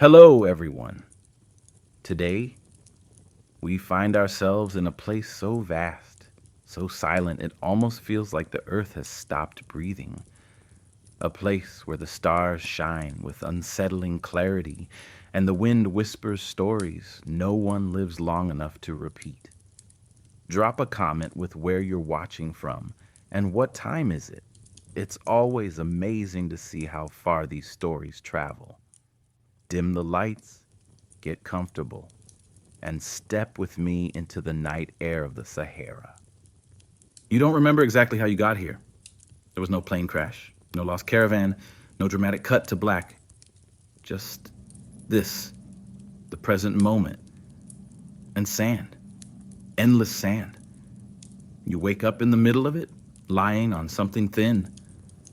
Hello, everyone. Today, we find ourselves in a place so vast, so silent, it almost feels like the earth has stopped breathing. A place where the stars shine with unsettling clarity and the wind whispers stories no one lives long enough to repeat. Drop a comment with where you're watching from and what time is it. It's always amazing to see how far these stories travel. Dim the lights, get comfortable, and step with me into the night air of the Sahara. You don't remember exactly how you got here. There was no plane crash, no lost caravan, no dramatic cut to black. Just this, the present moment, and sand, endless sand. You wake up in the middle of it, lying on something thin,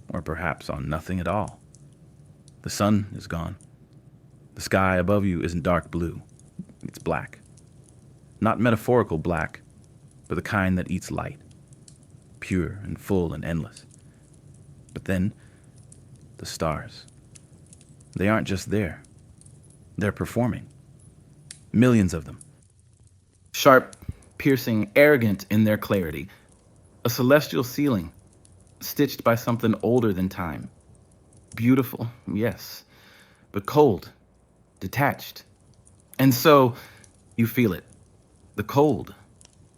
or perhaps on nothing at all. The sun is gone. The sky above you isn't dark blue, it's black. Not metaphorical black, but the kind that eats light, pure and full and endless. But then, the stars. They aren't just there. They're performing. Millions of them. Sharp, piercing, arrogant in their clarity. A celestial ceiling, stitched by something older than time. Beautiful, yes, but cold, detached. And so, you feel it. The cold.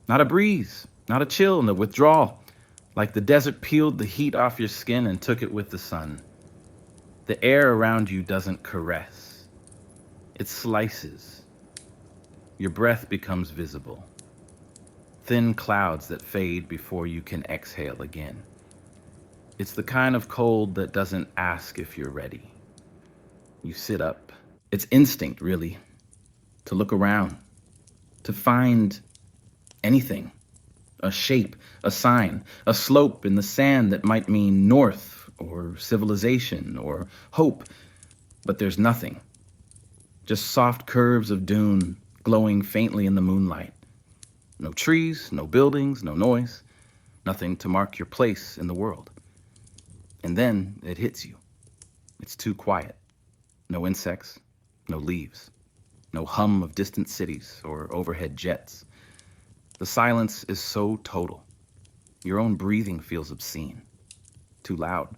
Not a breeze, not a chill, no withdrawal. Like the desert peeled the heat off your skin and took it with the sun. The air around you doesn't caress. It slices. Your breath becomes visible. Thin clouds that fade before you can exhale again. It's the kind of cold that doesn't ask if you're ready. You sit up. It's instinct, really, to look around, to find anything. A shape, a sign, a slope in the sand that might mean north or civilization or hope, but there's nothing. Just soft curves of dune glowing faintly in the moonlight. No trees, no buildings, no noise, nothing to mark your place in the world. And then it hits you. It's too quiet. No insects, no leaves, no hum of distant cities or overhead jets. The silence is so total. Your own breathing feels obscene. Too loud.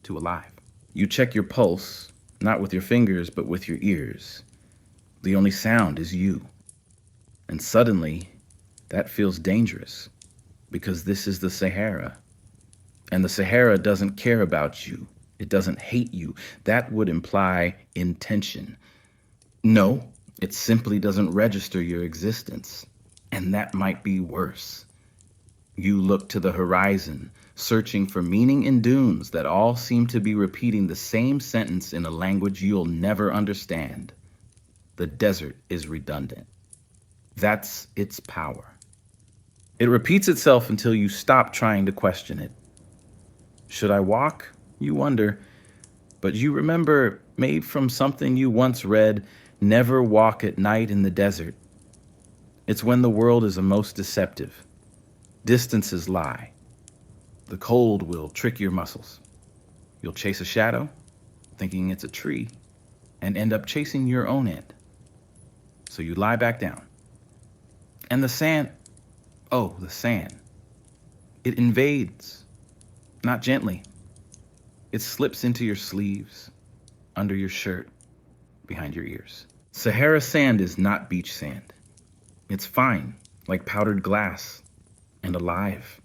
Too alive. You check your pulse, not with your fingers, but with your ears. The only sound is you. And suddenly, that feels dangerous, because this is the Sahara. And the Sahara doesn't care about you. It doesn't hate you. That would imply intention. No, it simply doesn't register your existence. And that might be worse. You look to the horizon, searching for meaning in dunes that all seem to be repeating the same sentence in a language you'll never understand. The desert is redundant. That's its power. It repeats itself until you stop trying to question it. Should I walk? You wonder. But you remember, made from something you once read, never walk at night in the desert. It's when the world is the most deceptive. Distances lie. The cold will trick your muscles. You'll chase a shadow, thinking it's a tree, and end up chasing your own end. So you lie back down. And the sand, oh, the sand. It invades, not gently. It slips into your sleeves, under your shirt, behind your ears. Sahara sand is not beach sand. It's fine, like powdered glass, and alive.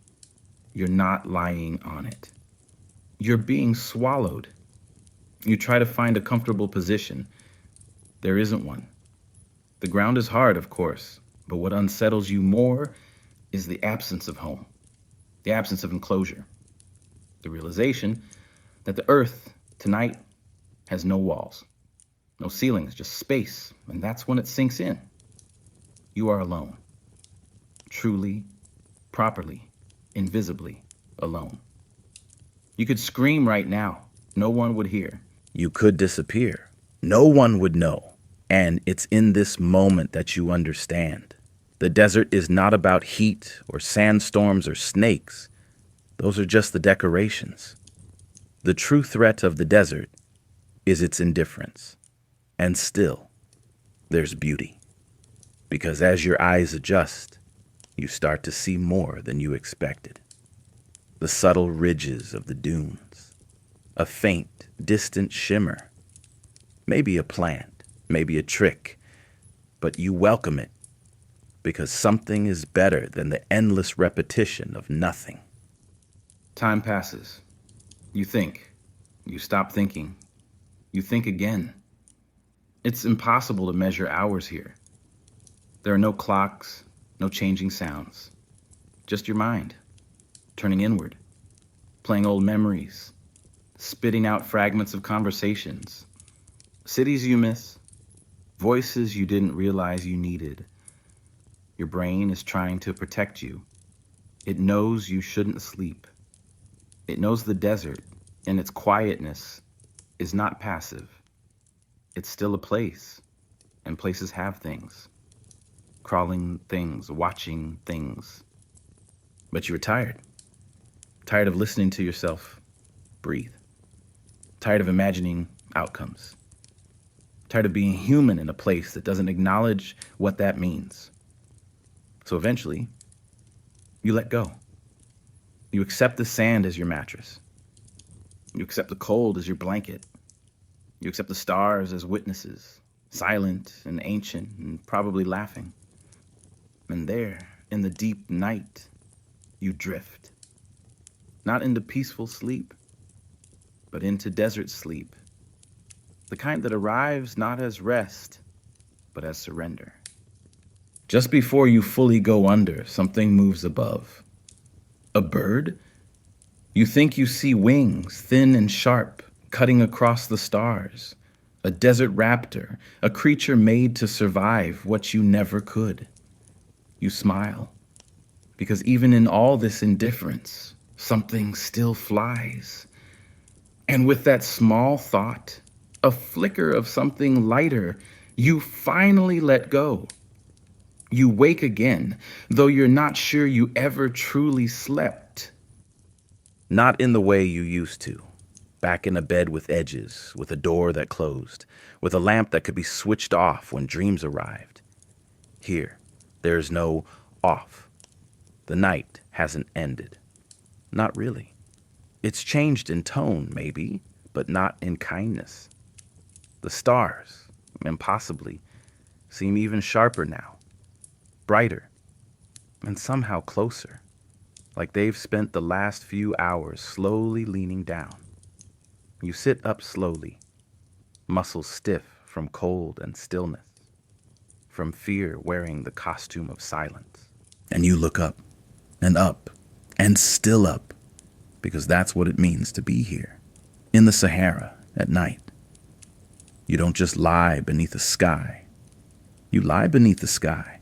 You're not lying on it. You're being swallowed. You try to find a comfortable position. There isn't one. The ground is hard, of course, but what unsettles you more is the absence of home, the absence of enclosure, the realization that the earth tonight has no walls, no ceilings, just space, and that's when it sinks in. You are alone. Truly, properly, invisibly alone. You could scream right now. No one would hear. You could disappear. No one would know. And it's in this moment that you understand. The desert is not about heat or sandstorms or snakes. Those are just the decorations. The true threat of the desert is its indifference. And still, there's beauty. Because as your eyes adjust, you start to see more than you expected. The subtle ridges of the dunes, a faint, distant shimmer, maybe a plant, maybe a trick, but you welcome it because something is better than the endless repetition of nothing. Time passes. You think. You stop thinking. You think again. It's impossible to measure hours here. There are no clocks, no changing sounds. Just your mind, turning inward, playing old memories, spitting out fragments of conversations, cities you miss, voices you didn't realize you needed. Your brain is trying to protect you. It knows you shouldn't sleep. It knows the desert, in its quietness, is not passive. It's still a place, and places have things. Crawling things, watching things. But you're tired. Tired of listening to yourself breathe. Tired of imagining outcomes. Tired of being human in a place that doesn't acknowledge what that means. So eventually, you let go. You accept the sand as your mattress. You accept the cold as your blanket. You accept the stars as witnesses, silent and ancient and probably laughing. And there, in the deep night, you drift. Not into peaceful sleep, but into desert sleep. The kind that arrives not as rest, but as surrender. Just before you fully go under, something moves above. A bird? You think you see wings, thin and sharp, cutting across the stars. A desert raptor, a creature made to survive what you never could. You smile, because even in all this indifference, something still flies. And with that small thought, a flicker of something lighter, you finally let go. You wake again, though you're not sure you ever truly slept. Not in the way you used to. Back in a bed with edges, with a door that closed, with a lamp that could be switched off when dreams arrived. Here, there's no off. The night hasn't ended. Not really. It's changed in tone, maybe, but not in kindness. The stars, impossibly, seem even sharper now, brighter, and somehow closer, like they've spent the last few hours slowly leaning down. You sit up slowly, muscles stiff from cold and stillness, from fear wearing the costume of silence. And you look up, and still up, because that's what it means to be here, in the Sahara at night. You don't just lie beneath the sky. You lie beneath the sky,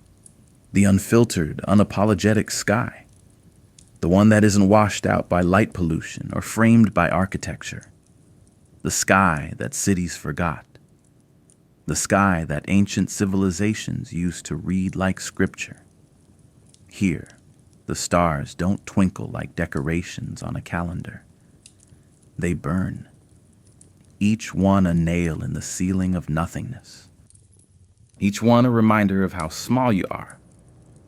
the unfiltered, unapologetic sky, the one that isn't washed out by light pollution or framed by architecture, the sky that cities forgot, the sky that ancient civilizations used to read like scripture. Here, the stars don't twinkle like decorations on a calendar. They burn, each one a nail in the ceiling of nothingness. Each one a reminder of how small you are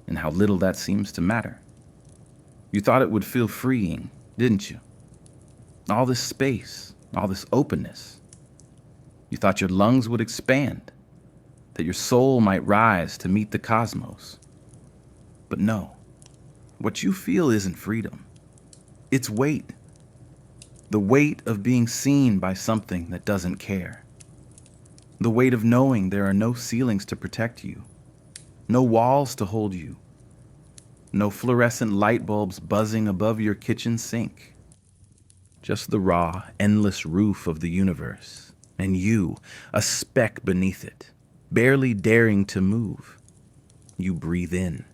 and how little that seems to matter. You thought it would feel freeing, didn't you? All this space, all this openness. You thought your lungs would expand, that your soul might rise to meet the cosmos. But no, what you feel isn't freedom. It's weight. The weight of being seen by something that doesn't care. The weight of knowing there are no ceilings to protect you, no walls to hold you, no fluorescent light bulbs buzzing above your kitchen sink. Just the raw, endless roof of the universe, and you, a speck beneath it, barely daring to move. You breathe in,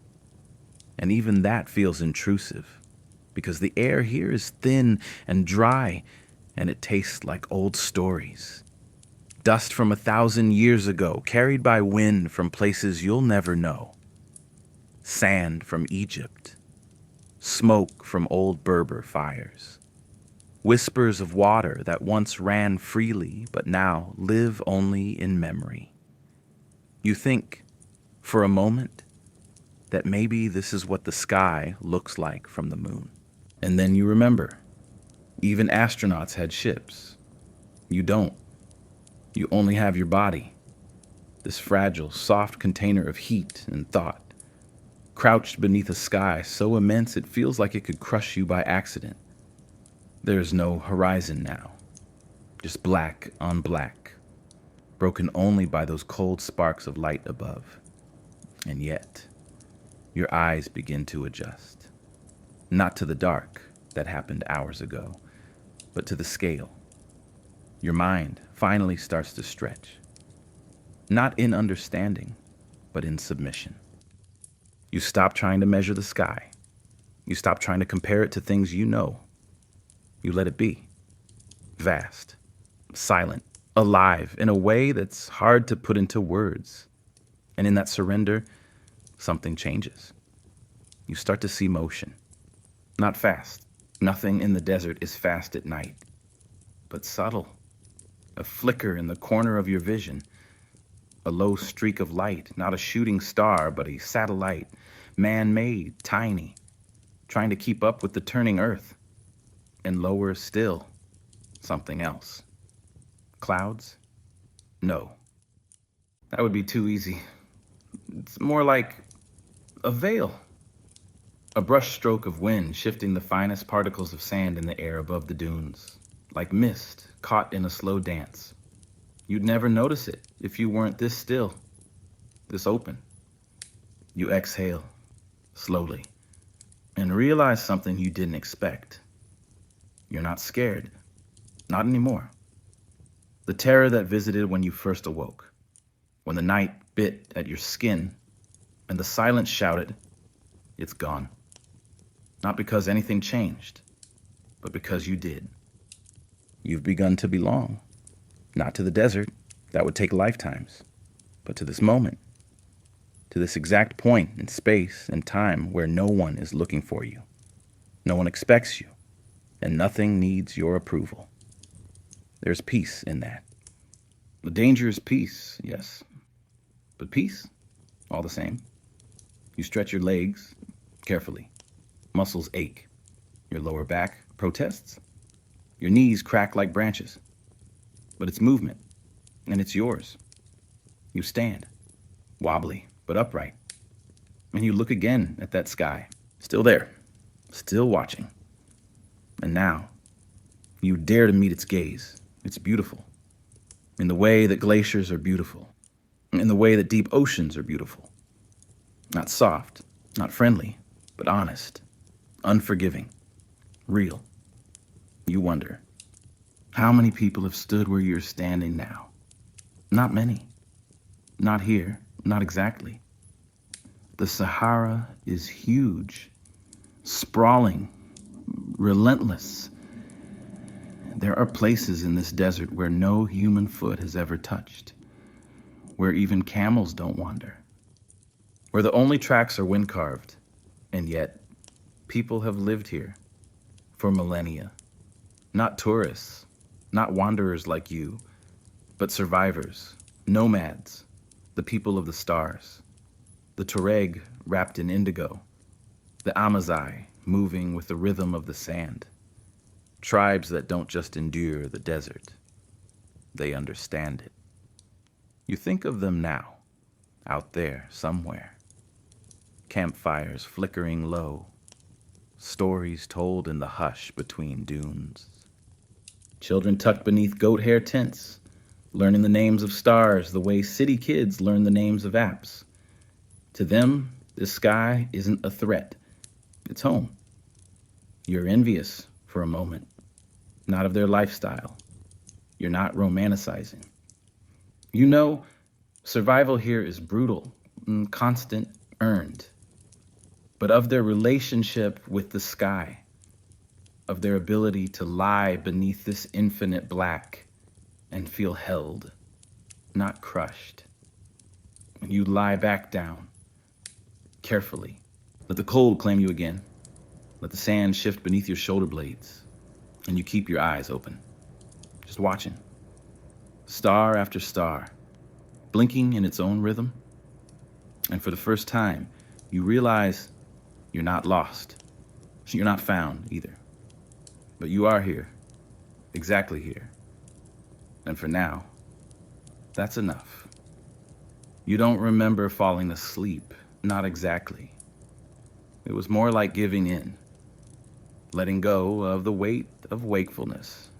and even that feels intrusive, because the air here is thin and dry, and it tastes like old stories. Dust from 1,000 years ago, carried by wind from places you'll never know. Sand from Egypt. Smoke from old Berber fires. whispers of water that once ran freely but now live only in memory. You think, for a moment, that maybe this is what the sky looks like from the moon. And then you remember, even astronauts had ships. You don't. You only have your body, this fragile, soft container of heat and thought, crouched beneath a sky so immense it feels like it could crush you by accident. There's no horizon now, just black on black, broken only by those cold sparks of light above. And yet, your eyes begin to adjust. Not to the dark that happened hours ago, but to the scale. Your mind finally starts to stretch. Not in understanding, but in submission. You stop trying to measure the sky. You stop trying to compare it to things you know. You let it be. Vast, silent, alive, in a way that's hard to put into words. And in that surrender, something changes. You start to see motion. Not fast. Nothing in the desert is fast at night. But subtle. A flicker in the corner of your vision. A low streak of light, not a shooting star, but a satellite, man-made, tiny, trying to keep up with the turning earth. And lower still, something else. Clouds? No. That would be too easy. It's more like a veil. A brush stroke of wind shifting the finest particles of sand in the air above the dunes, like mist caught in a slow dance. You'd never notice it if you weren't this still, this open. You exhale, slowly, and realize something you didn't expect. You're not scared. Not anymore. The terror that visited when you first awoke, when the night bit at your skin and the silence shouted, it's gone. Not because anything changed, but because you did. You've begun to belong, not to the desert, that would take lifetimes, but to this moment, to this exact point in space and time where no one is looking for you. No one expects you, and nothing needs your approval. There's peace in that. The danger is peace, yes, but peace, all the same. You stretch your legs carefully. Muscles ache. Your lower back protests. Your knees crack like branches. But it's movement, and it's yours. You stand, wobbly but upright. And you look again at that sky, still there, still watching. And now, you dare to meet its gaze. It's beautiful. In the way that glaciers are beautiful. In the way that deep oceans are beautiful. Not soft, not friendly, but honest, unforgiving, real. You wonder, how many people have stood where you're standing now? Not many. Not here, not exactly. The Sahara is huge, sprawling, relentless. There are places in this desert where no human foot has ever touched, where even camels don't wander, where the only tracks are wind-carved, and yet people have lived here for millennia. Not tourists, not wanderers like you, but survivors, nomads, the people of the stars, the Tuareg wrapped in indigo, the Amazigh moving with the rhythm of the sand, tribes that don't just endure the desert, they understand it. You think of them now, out there somewhere, campfires flickering low, stories told in the hush between dunes. Children tucked beneath goat hair tents, learning the names of stars the way city kids learn the names of apps. To them, the sky isn't a threat. It's home. You're envious for a moment, not of their lifestyle. You're not romanticizing. You know, survival here is brutal, constant, earned. But of their relationship with the sky, of their ability to lie beneath this infinite black and feel held, not crushed. When you lie back down, carefully, let the cold claim you again. Let the sand shift beneath your shoulder blades. and you keep your eyes open, just watching. Star after star, blinking in its own rhythm. And for the first time, you realize you're not lost. You're not found either. But you are here, exactly here. And for now, that's enough. You don't remember falling asleep, not exactly. It was more like giving in, letting go of the weight of wakefulness,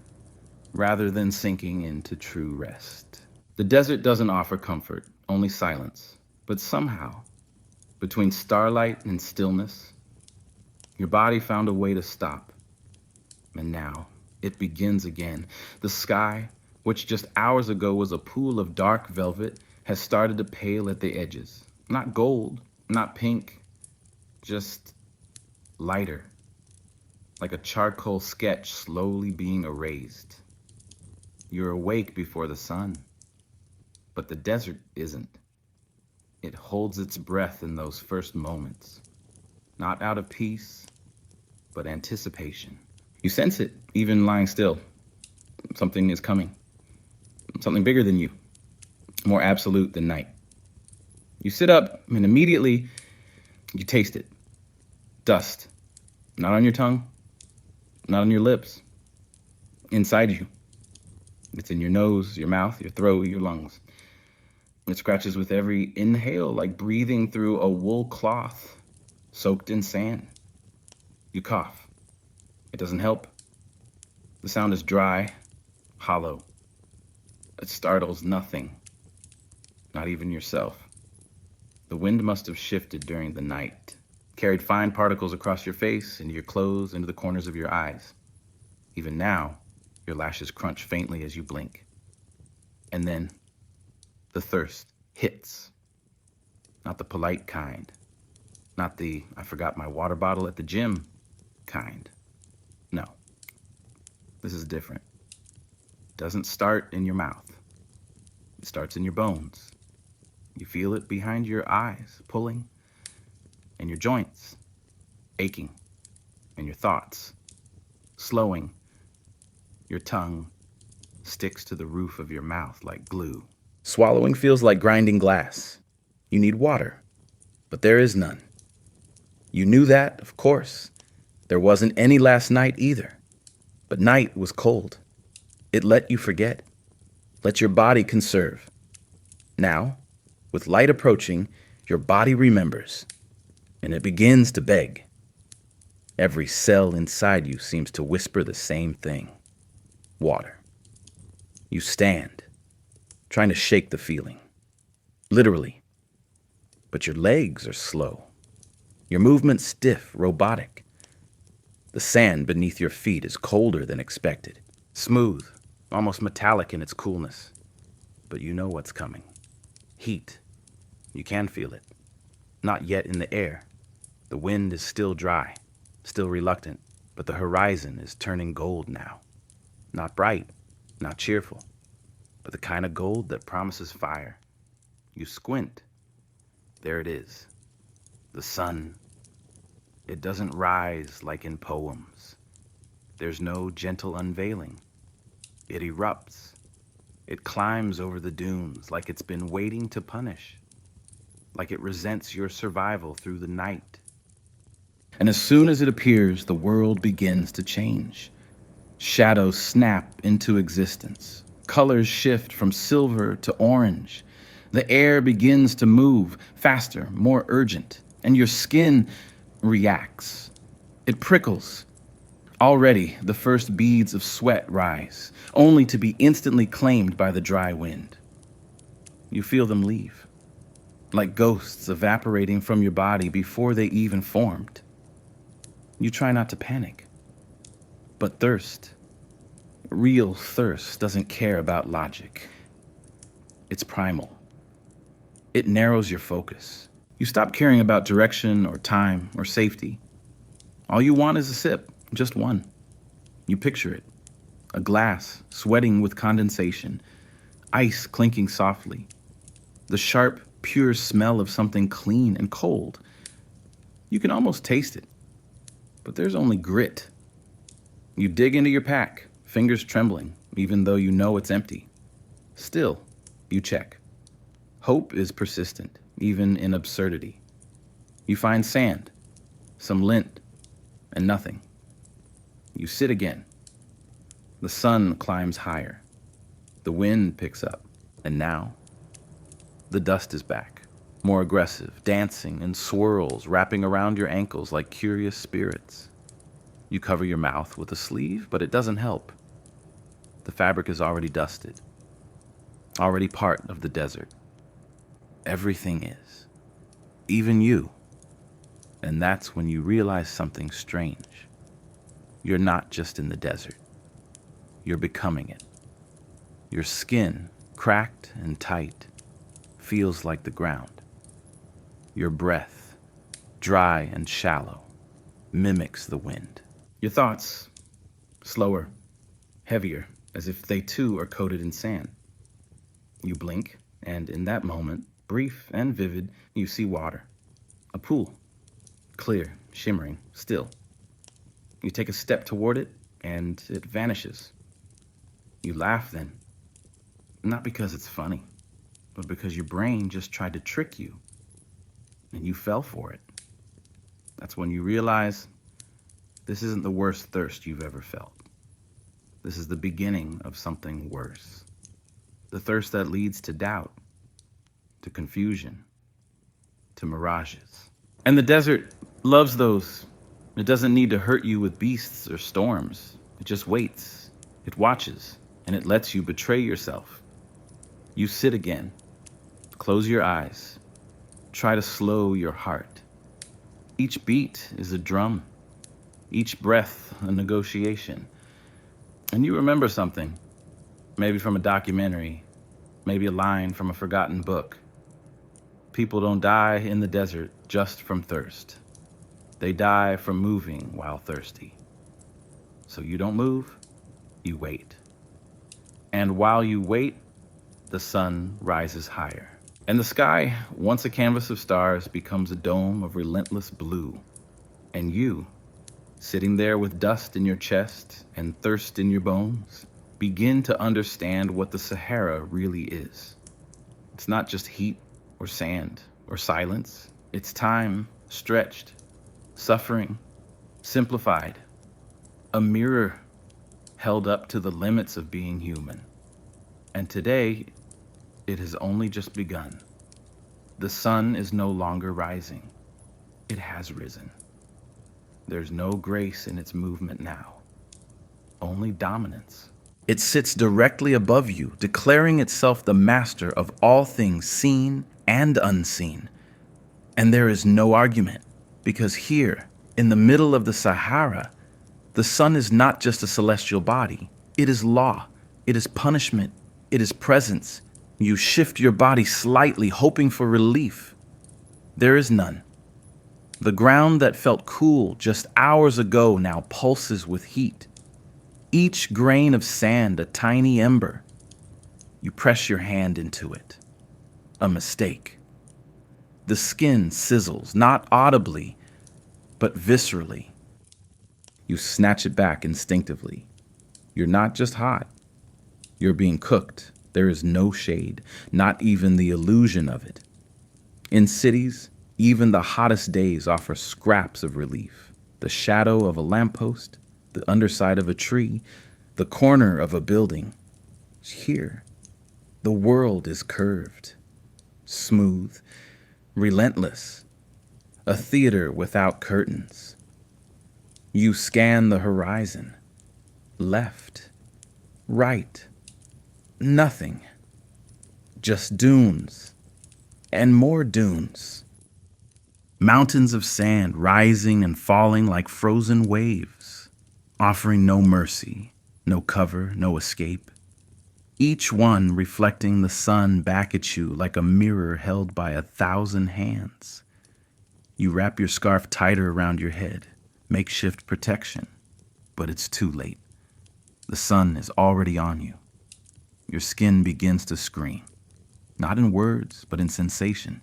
rather than sinking into true rest. The desert doesn't offer comfort, only silence. But somehow, between starlight and stillness, your body found a way to stop. And now, it begins again. The sky, which just hours ago was a pool of dark velvet, has started to pale at the edges. Not gold, not pink, just lighter, like a charcoal sketch slowly being erased. You're awake before the sun, but the desert isn't. It holds its breath in those first moments, not out of peace, but anticipation. You sense it, even lying still. Something is coming. Something bigger than you, more absolute than night. You sit up, and immediately you taste it. Dust. Not on your tongue, not on your lips. Inside you. It's in your nose, your mouth, your throat, your lungs. It scratches with every inhale, like breathing through a wool cloth soaked in sand. You cough. It doesn't help. The sound is dry, hollow. It startles nothing, not even yourself. The wind must have shifted during the night, carried fine particles across your face, into your clothes, into the corners of your eyes. Even now, your lashes crunch faintly as you blink. And then, the thirst hits. Not the polite kind. Not the "I forgot my water bottle at the gym" kind. No. This is different. It doesn't start in your mouth. It starts in your bones. You feel it behind your eyes, pulling, and your joints, aching, and your thoughts, slowing. Your tongue sticks to the roof of your mouth like glue. Swallowing feels like grinding glass. You need water, but there is none. You knew that, of course. There wasn't any last night either. But night was cold. It let you forget. Let your body conserve. Now, with light approaching, your body remembers, and it begins to beg. Every cell inside you seems to whisper the same thing. Water. You stand, trying to shake the feeling. Literally. But your legs are slow. Your movement stiff, robotic. The sand beneath your feet is colder than expected. Smooth, almost metallic in its coolness. But you know what's coming. Heat. You can feel it. Not yet in the air. The wind is still dry, still reluctant, but the horizon is turning gold now. Not bright, not cheerful, but the kind of gold that promises fire. You squint. There it is. The sun. It doesn't rise like in poems. There's no gentle unveiling. It erupts. It climbs over the dunes like it's been waiting to punish, like it resents your survival through the night. And as soon as it appears, the world begins to change. Shadows snap into existence. Colors shift from silver to orange. The air begins to move faster, more urgent, and your skin reacts. It prickles. Already, the first beads of sweat rise, only to be instantly claimed by the dry wind. You feel them leave, like ghosts evaporating from your body before they even formed. You try not to panic. But thirst, real thirst, doesn't care about logic. It's primal. It narrows your focus. You stop caring about direction or time or safety. All you want is a sip, just one. You picture it. A glass sweating with condensation, ice clinking softly, the sharp, pure smell of something clean and cold. You can almost taste it, but there's only grit. You dig into your pack, fingers trembling, even though you know it's empty. Still, you check. Hope is persistent, even in absurdity. You find sand, some lint, and nothing. You sit again. The sun climbs higher. The wind picks up. And now, the dust is back, more aggressive, dancing in swirls, wrapping around your ankles like curious spirits. You cover your mouth with a sleeve, but it doesn't help. The fabric is already dusted, already part of the desert. Everything is, even you. And that's when you realize something strange. You're not just in the desert. You're becoming it. Your skin, cracked and tight, feels like the ground. Your breath, dry and shallow, mimics the wind. Your thoughts, slower, heavier, as if they too are coated in sand. You blink, and in that moment, brief and vivid, you see water. A pool, clear, shimmering, still. You take a step toward it, and it vanishes. You laugh then, not because it's funny, but because your brain just tried to trick you, and you fell for it. That's when you realize this isn't the worst thirst you've ever felt. This is the beginning of something worse. The thirst that leads to doubt, to confusion, to mirages. And the desert loves those. It doesn't need to hurt you with beasts or storms. It just waits. It watches, and it lets you betray yourself. You sit again. Close your eyes. Try to slow your heart. Each beat is a drum. Each breath a negotiation. And you remember something. Maybe from a documentary. Maybe a line from a forgotten book. People don't die in the desert just from thirst. They die from moving while thirsty. So you don't move, you wait. And while you wait, the sun rises higher. And the sky, once a canvas of stars, becomes a dome of relentless blue. And you, sitting there with dust in your chest and thirst in your bones, begin to understand what the Sahara really is. It's not just heat or sand or silence. It's time stretched, suffering simplified, a mirror held up to the limits of being human. And today, it has only just begun. The sun is no longer rising. It has risen. There's no grace in its movement now, only dominance. It sits directly above you, declaring itself the master of all things seen and unseen. And there is no argument, because here, in the middle of the Sahara, the sun is not just a celestial body. It is law. It is punishment. It is presence. You shift your body slightly, hoping for relief. There is none. The ground that felt cool just hours ago now pulses with heat. Each grain of sand a tiny ember. You press your hand into it. A mistake. The skin sizzles, not audibly, but viscerally. You snatch it back instinctively. You're not just hot. You're being cooked. There is no shade, not even the illusion of it. In cities, even the hottest days offer scraps of relief. The shadow of a lamppost, the underside of a tree, the corner of a building. Here, the world is curved, smooth, relentless, a theater without curtains. You scan the horizon, left, right, nothing, just dunes and more dunes. Mountains of sand rising and falling like frozen waves, offering no mercy, no cover, no escape. Each one reflecting the sun back at you like a mirror held by 1,000 hands. You wrap your scarf tighter around your head, makeshift protection, but it's too late. The sun is already on you. Your skin begins to scream, not in words, but in sensation.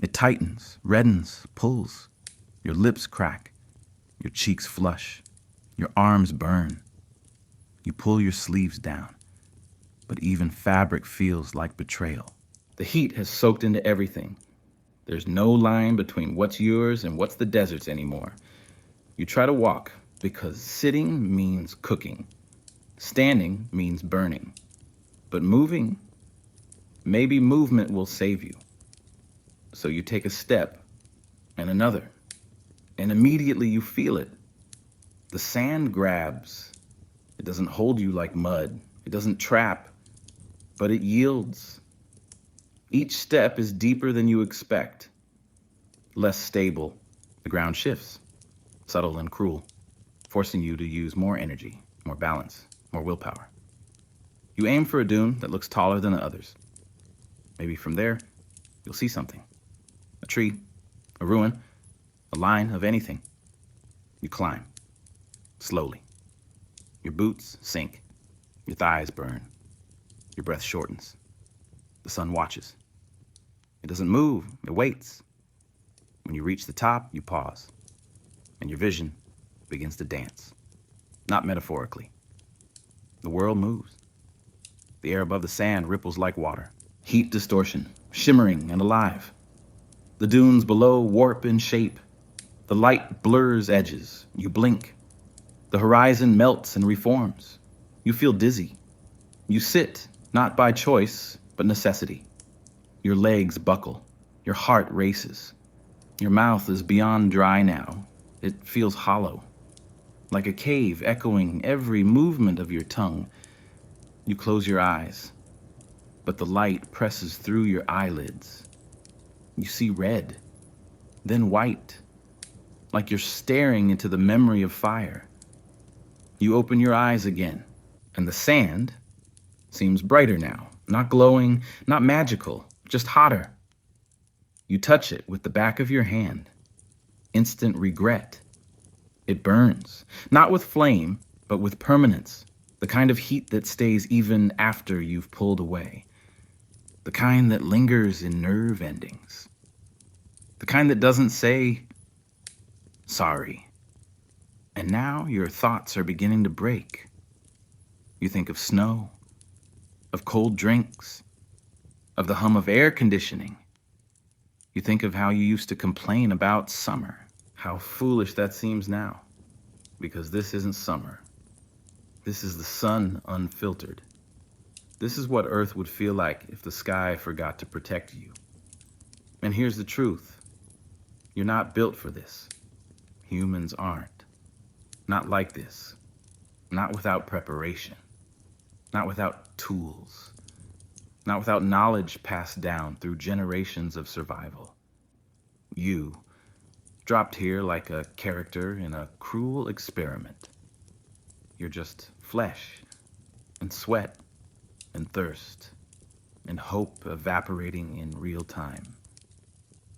It tightens, reddens, pulls. Your lips crack. Your cheeks flush. Your arms burn. You pull your sleeves down, but even fabric feels like betrayal. The heat has soaked into everything. There's no line between what's yours and what's the desert's anymore. You try to walk because sitting means cooking. Standing means burning. But moving, maybe movement will save you. So you take a step and another, and immediately you feel it. The sand grabs. It doesn't hold you like mud. It doesn't trap, but it yields. Each step is deeper than you expect, less stable. The ground shifts, subtle and cruel, forcing you to use more energy, more balance, more willpower. You aim for a dune that looks taller than the others. Maybe from there, you'll see something. A tree, a ruin, a line of anything. You climb, slowly. Your boots sink, your thighs burn, your breath shortens. The sun watches. It doesn't move, it waits. When you reach the top, you pause, and your vision begins to dance. Not metaphorically. The world moves. The air above the sand ripples like water. Heat distortion, shimmering and alive. The dunes below warp in shape. The light blurs edges. You blink. The horizon melts and reforms. You feel dizzy. You sit, not by choice, but necessity. Your legs buckle. Your heart races. Your mouth is beyond dry now. It feels hollow, like a cave echoing every movement of your tongue. You close your eyes, but the light presses through your eyelids. You see red, then white, like you're staring into the memory of fire. You open your eyes again, and the sand seems brighter now, not glowing, not magical, just hotter. You touch it with the back of your hand. Instant regret. It burns, not with flame, but with permanence. The kind of heat that stays even after you've pulled away. The kind that lingers in nerve endings. The kind that doesn't say, sorry. And now your thoughts are beginning to break. You think of snow, of cold drinks, of the hum of air conditioning. You think of how you used to complain about summer. How foolish that seems now. Because this isn't summer. This is the sun unfiltered. This is what Earth would feel like if the sky forgot to protect you. And here's the truth. You're not built for this. Humans aren't. Not like this. Not without preparation. Not without tools. Not without knowledge passed down through generations of survival. You, dropped here like a character in a cruel experiment. You're just flesh and sweat and thirst and hope evaporating in real time.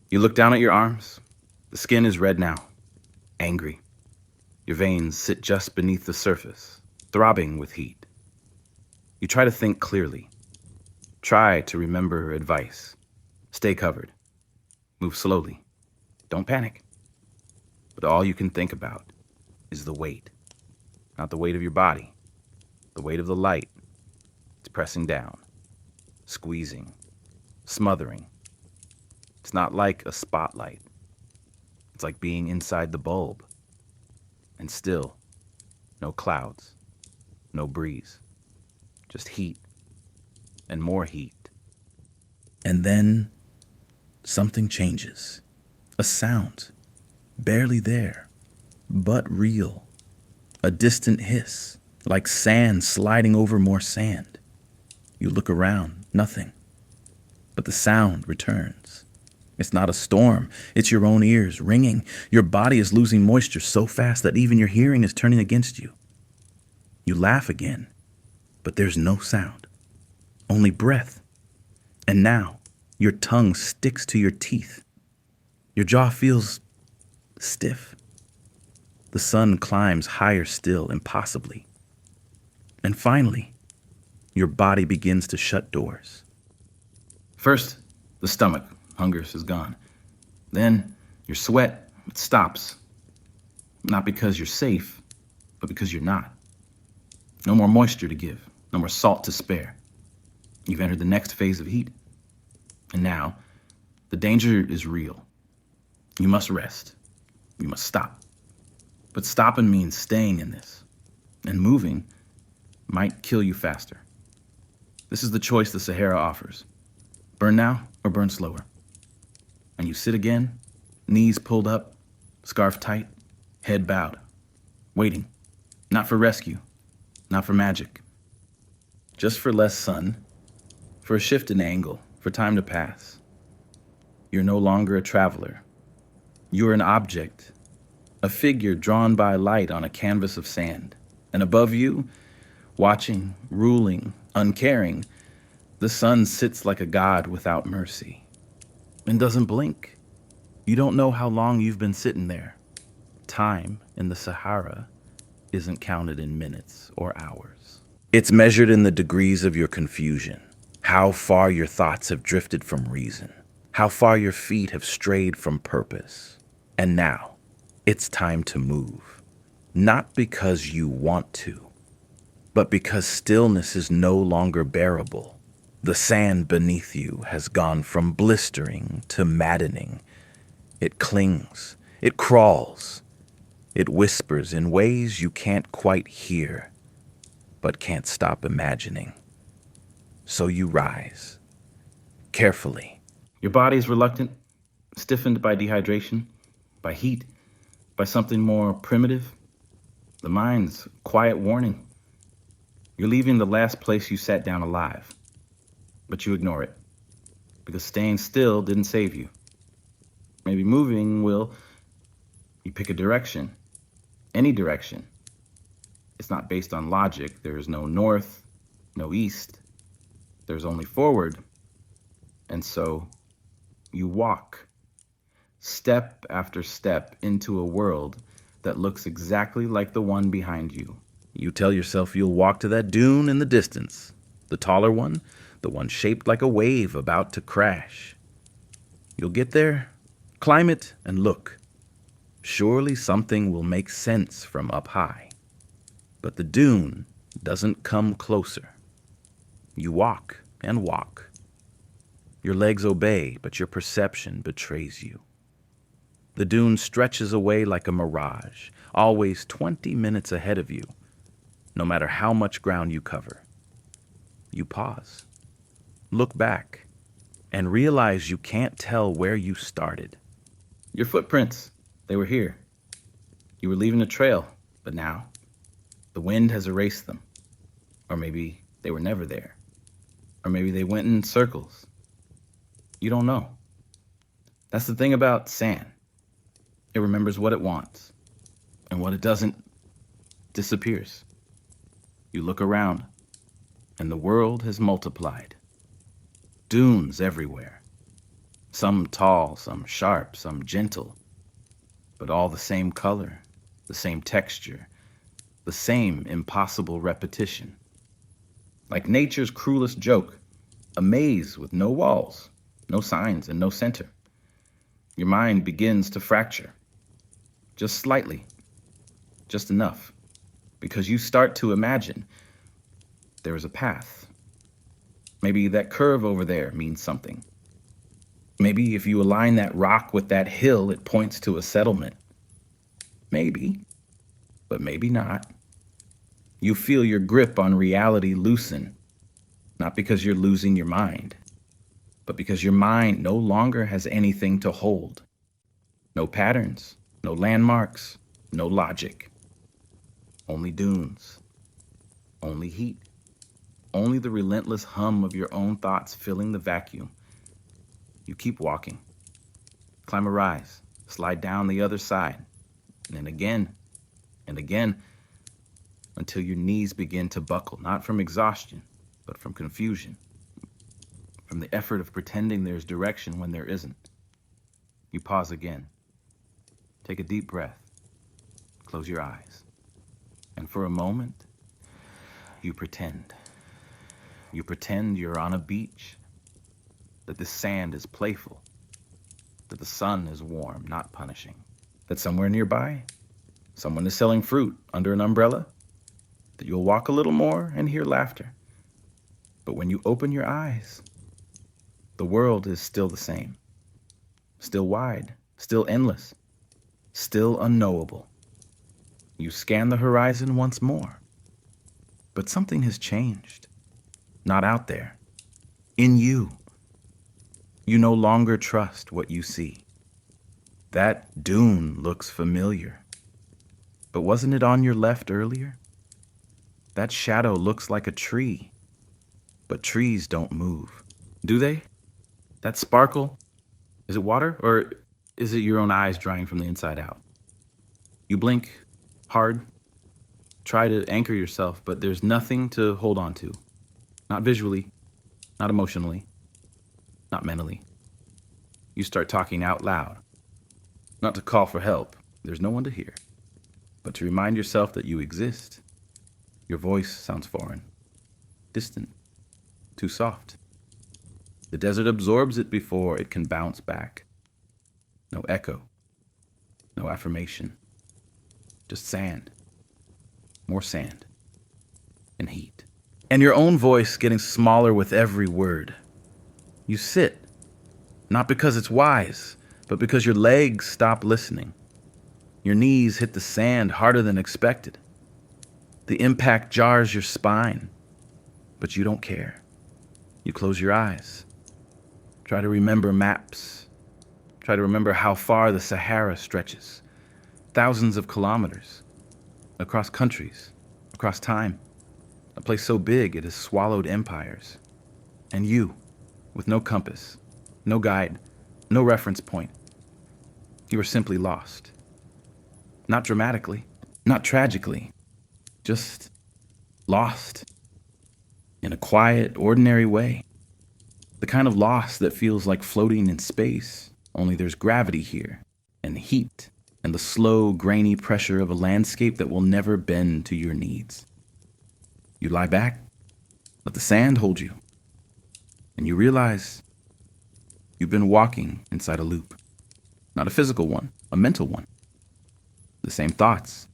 You look down at your arms. The skin is red now, angry. Your veins sit just beneath the surface, throbbing with heat. You try to think clearly. Try to remember advice. Stay covered. Move slowly. Don't panic. But all you can think about is the weight. Not the weight of your body. The weight of the light. It's pressing down, squeezing, smothering. It's not like a spotlight. It's like being inside the bulb. And still, no clouds, no breeze. Just heat and more heat. And then something changes. A sound, barely there, but real. A distant hiss, like sand sliding over more sand. You look around, nothing. But the sound returns. It's not a storm, it's your own ears ringing. Your body is losing moisture so fast that even your hearing is turning against you. You laugh again, but there's no sound, only breath. And now, your tongue sticks to your teeth. Your jaw feels stiff. The sun climbs higher still, impossibly. And finally, your body begins to shut doors. First, the stomach, hunger is gone. Then, your sweat, it stops. Not because you're safe, but because you're not. No more moisture to give, no more salt to spare. You've entered the next phase of heat. And now, the danger is real. You must rest. You must stop. But stopping means staying in this. And moving might kill you faster. This is the choice the Sahara offers. Burn now or burn slower. And you sit again, knees pulled up, scarf tight, head bowed, waiting, not for rescue, not for magic, just for less sun, for a shift in angle, for time to pass. You're no longer a traveler. You're an object, a figure drawn by light on a canvas of sand. And above you, watching, ruling, uncaring, the sun sits like a god without mercy and doesn't blink. You don't know how long you've been sitting there. Time in the Sahara isn't counted in minutes or hours. It's measured in the degrees of your confusion, how far your thoughts have drifted from reason, how far your feet have strayed from purpose. And now, it's time to move. Not because you want to, but because stillness is no longer bearable. The sand beneath you has gone from blistering to maddening. It clings, it crawls, it whispers in ways you can't quite hear, but can't stop imagining. So you rise, carefully. Your body's reluctant, stiffened by dehydration, by heat, by something more primitive. The mind's quiet warning. You're leaving the last place you sat down alive, but you ignore it, because staying still didn't save you. Maybe moving will. You pick a direction, any direction. It's not based on logic. There is no north, no east. There's only forward. And so you walk, step after step, into a world that looks exactly like the one behind you. You tell yourself you'll walk to that dune in the distance, the taller one, the one shaped like a wave about to crash. You'll get there, climb it, and look. Surely something will make sense from up high. But the dune doesn't come closer. You walk and walk. Your legs obey, but your perception betrays you. The dune stretches away like a mirage, always 20 minutes ahead of you, no matter how much ground you cover. You pause, look back, and realize you can't tell where you started. Your footprints, they were here. You were leaving a trail, but now the wind has erased them. Or maybe they were never there. Or maybe they went in circles. You don't know. That's the thing about sand. It remembers what it wants, and what it doesn't disappears. You look around, and the world has multiplied. Dunes everywhere. Some tall, some sharp, some gentle, but all the same color, the same texture, the same impossible repetition. Like nature's cruelest joke, a maze with no walls, no signs, and no center. Your mind begins to fracture. Just slightly, just enough, because you start to imagine there is a path. Maybe that curve over there means something. Maybe if you align that rock with that hill, it points to a settlement. Maybe, but maybe not. You feel your grip on reality loosen, not because you're losing your mind, but because your mind no longer has anything to hold. No patterns, no landmarks, no logic. Only dunes, only heat, only the relentless hum of your own thoughts filling the vacuum. You keep walking, climb a rise, slide down the other side, and then again, and again, until your knees begin to buckle, not from exhaustion, but from confusion, from the effort of pretending there's direction when there isn't. You pause again. Take a deep breath. Close your eyes. And for a moment, you pretend. You pretend you're on a beach, that the sand is playful, that the sun is warm, not punishing, that somewhere nearby, Someone is selling fruit under an umbrella, that you'll walk a little more and hear laughter. But when you open your eyes, the world is still the same, still wide, still endless, still unknowable. You scan the horizon once more, but something has changed. Not out there, in you. You no longer trust what you see. That dune looks familiar, but wasn't it on your left earlier? That shadow looks like a tree, but trees don't move. Do they? That sparkle, is it water or is it your own eyes drying from the inside out? You blink hard, try to anchor yourself, but there's nothing to hold on to. Not visually, not emotionally, not mentally. You start talking out loud, not to call for help, there's no one to hear, but to remind yourself that you exist. Your voice sounds foreign, distant, too soft. The desert absorbs it before it can bounce back. No echo, no affirmation, just sand, more sand, and heat. And your own voice getting smaller with every word. You sit, not because it's wise, but because your legs stop listening. Your knees hit the sand harder than expected. The impact jars your spine, but you don't care. You close your eyes. Try to remember maps. Try to remember how far the Sahara stretches. Thousands of kilometers. Across countries. Across time. A place so big it has swallowed empires. And you, with no compass, no guide, no reference point. You are simply lost. Not dramatically, not tragically, just lost. In a quiet, ordinary way. The kind of loss that feels like floating in space, only there's gravity here, and heat, and the slow, grainy pressure of a landscape that will never bend to your needs. You lie back, let the sand hold you, and you realize you've been walking inside a loop. Not a physical one, a mental one. The same thoughts,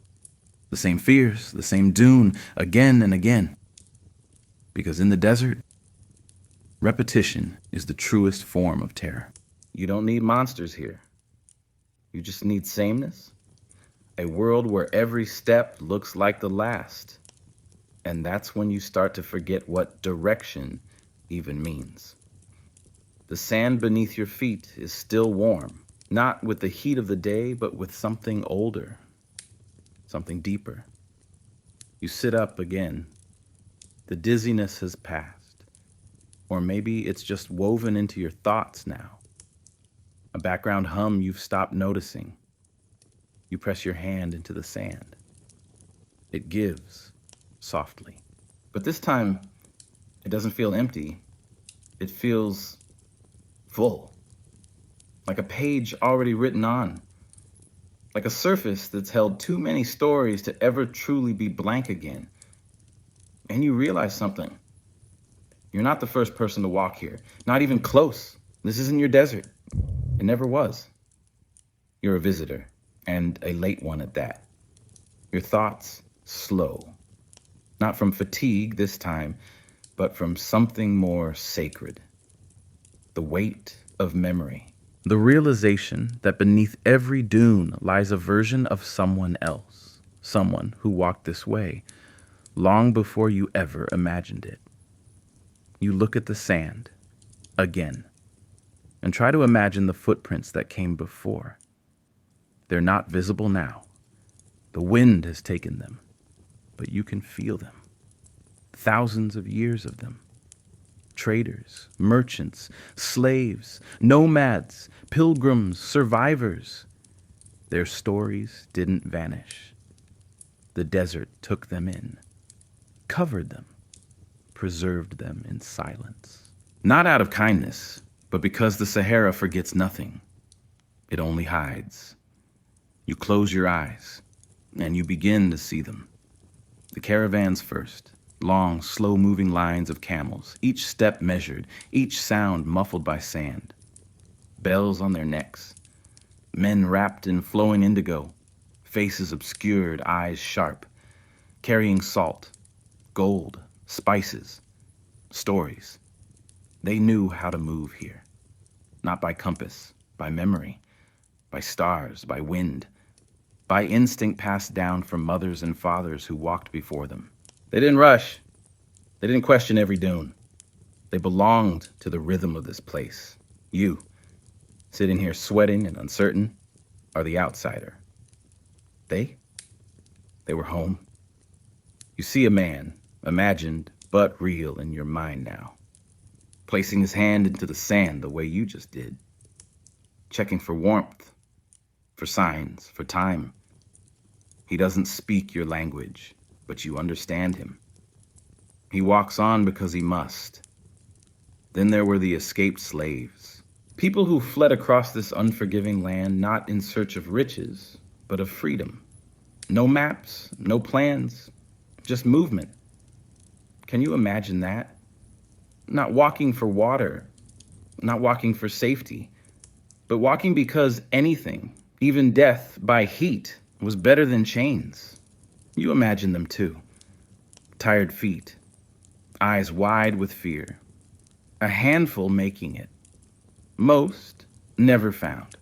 the same fears, the same dune, again and again. Because in the desert, repetition is the truest form of terror. You don't need monsters here. You just need sameness. A world where every step looks like the last. And that's when you start to forget what direction even means. The sand beneath your feet is still warm, not with the heat of the day, but with something older, something deeper. You sit up again. The dizziness has passed. Or maybe it's just woven into your thoughts now. A background hum you've stopped noticing. You press your hand into the sand. It gives, softly. But this time, it doesn't feel empty. It feels full. Like a page already written on. Like a surface that's held too many stories to ever truly be blank again. And you realize something. You're not the first person to walk here. Not even close. This isn't your desert. It never was. You're a visitor, and a late one at that. Your thoughts slow. Not from fatigue this time, but from something more sacred. The weight of memory. The realization that beneath every dune lies a version of someone else. Someone who walked this way long before you ever imagined it. You look at the sand again and try to imagine the footprints that came before. They're not visible now. The wind has taken them, but you can feel them. Thousands of years of them. Traders, merchants, slaves, nomads, pilgrims, survivors. Their stories didn't vanish. The desert took them in, covered them, preserved them in silence. Not out of kindness, but because the Sahara forgets nothing. It only hides. You close your eyes, and you begin to see them. The caravans first. Long, slow-moving lines of camels, each step measured, each sound muffled by sand. Bells on their necks. Men wrapped in flowing indigo. faces obscured, eyes sharp, carrying salt, gold, spices, stories. They knew how to move here, not by compass, by memory, by stars, by wind, by instinct passed down from mothers and fathers who walked before them. They didn't rush. They didn't question every dune. They belonged to the rhythm of this place. You, sitting here sweating and uncertain, are the outsider. They were home. You see a man, imagined but real in your mind now, placing his hand into the sand the way you just did, checking for warmth, for signs, for time. He doesn't speak your language, but you understand him. He walks on because he must. Then there were the escaped slaves, people who fled across this unforgiving land not in search of riches, but of freedom. No maps, no plans, just movement. Can you imagine that? Not walking for water, not walking for safety, but walking because anything, even death by heat, was better than chains. You imagine them too. Tired feet, eyes wide with fear. A handful making it. Most never found.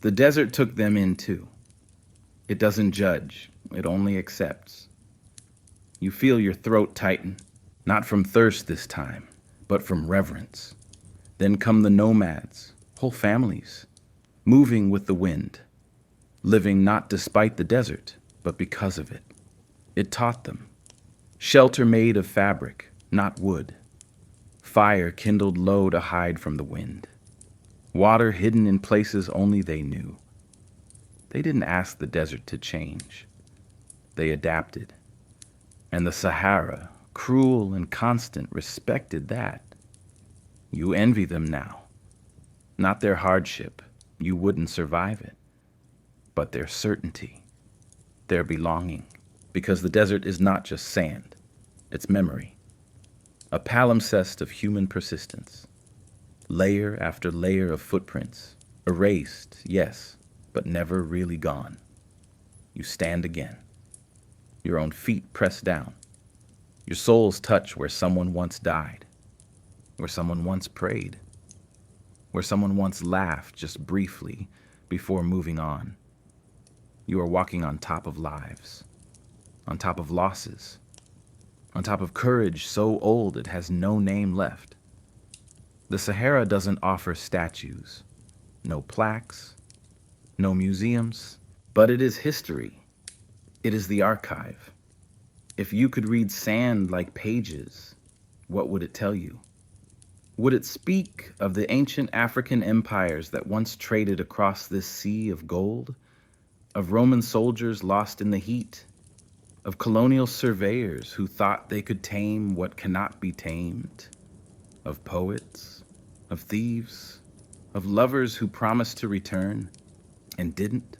The desert took them in too. It doesn't judge, it only accepts. You feel your throat tighten, not from thirst this time, but from reverence. Then come the nomads, whole families, moving with the wind, living not despite the desert, but because of it. It taught them. Shelter made of fabric, not wood. Fire kindled low to hide from the wind. Water hidden in places only they knew. They didn't ask the desert to change. They adapted. And the Sahara, cruel and constant, respected that. You envy them now. Not their hardship, you wouldn't survive it, but their certainty, their belonging. Because the desert is not just sand, it's memory. A palimpsest of human persistence. Layer after layer of footprints. Erased, yes, but never really gone. You stand again. Your own feet pressed down. Your soul's touch where someone once died. Where someone once prayed. Where someone once laughed just briefly before moving on. You are walking on top of lives. On top of losses. On top of courage so old it has no name left. The Sahara doesn't offer statues, no plaques, no museums, but it is history. It is the archive. If you could read sand like pages, what would it tell you? Would it speak of the ancient African empires that once traded across this sea of gold? Of Roman soldiers lost in the heat? Of colonial surveyors who thought they could tame what cannot be tamed? Of poets? Of thieves? Of lovers who promised to return and didn't?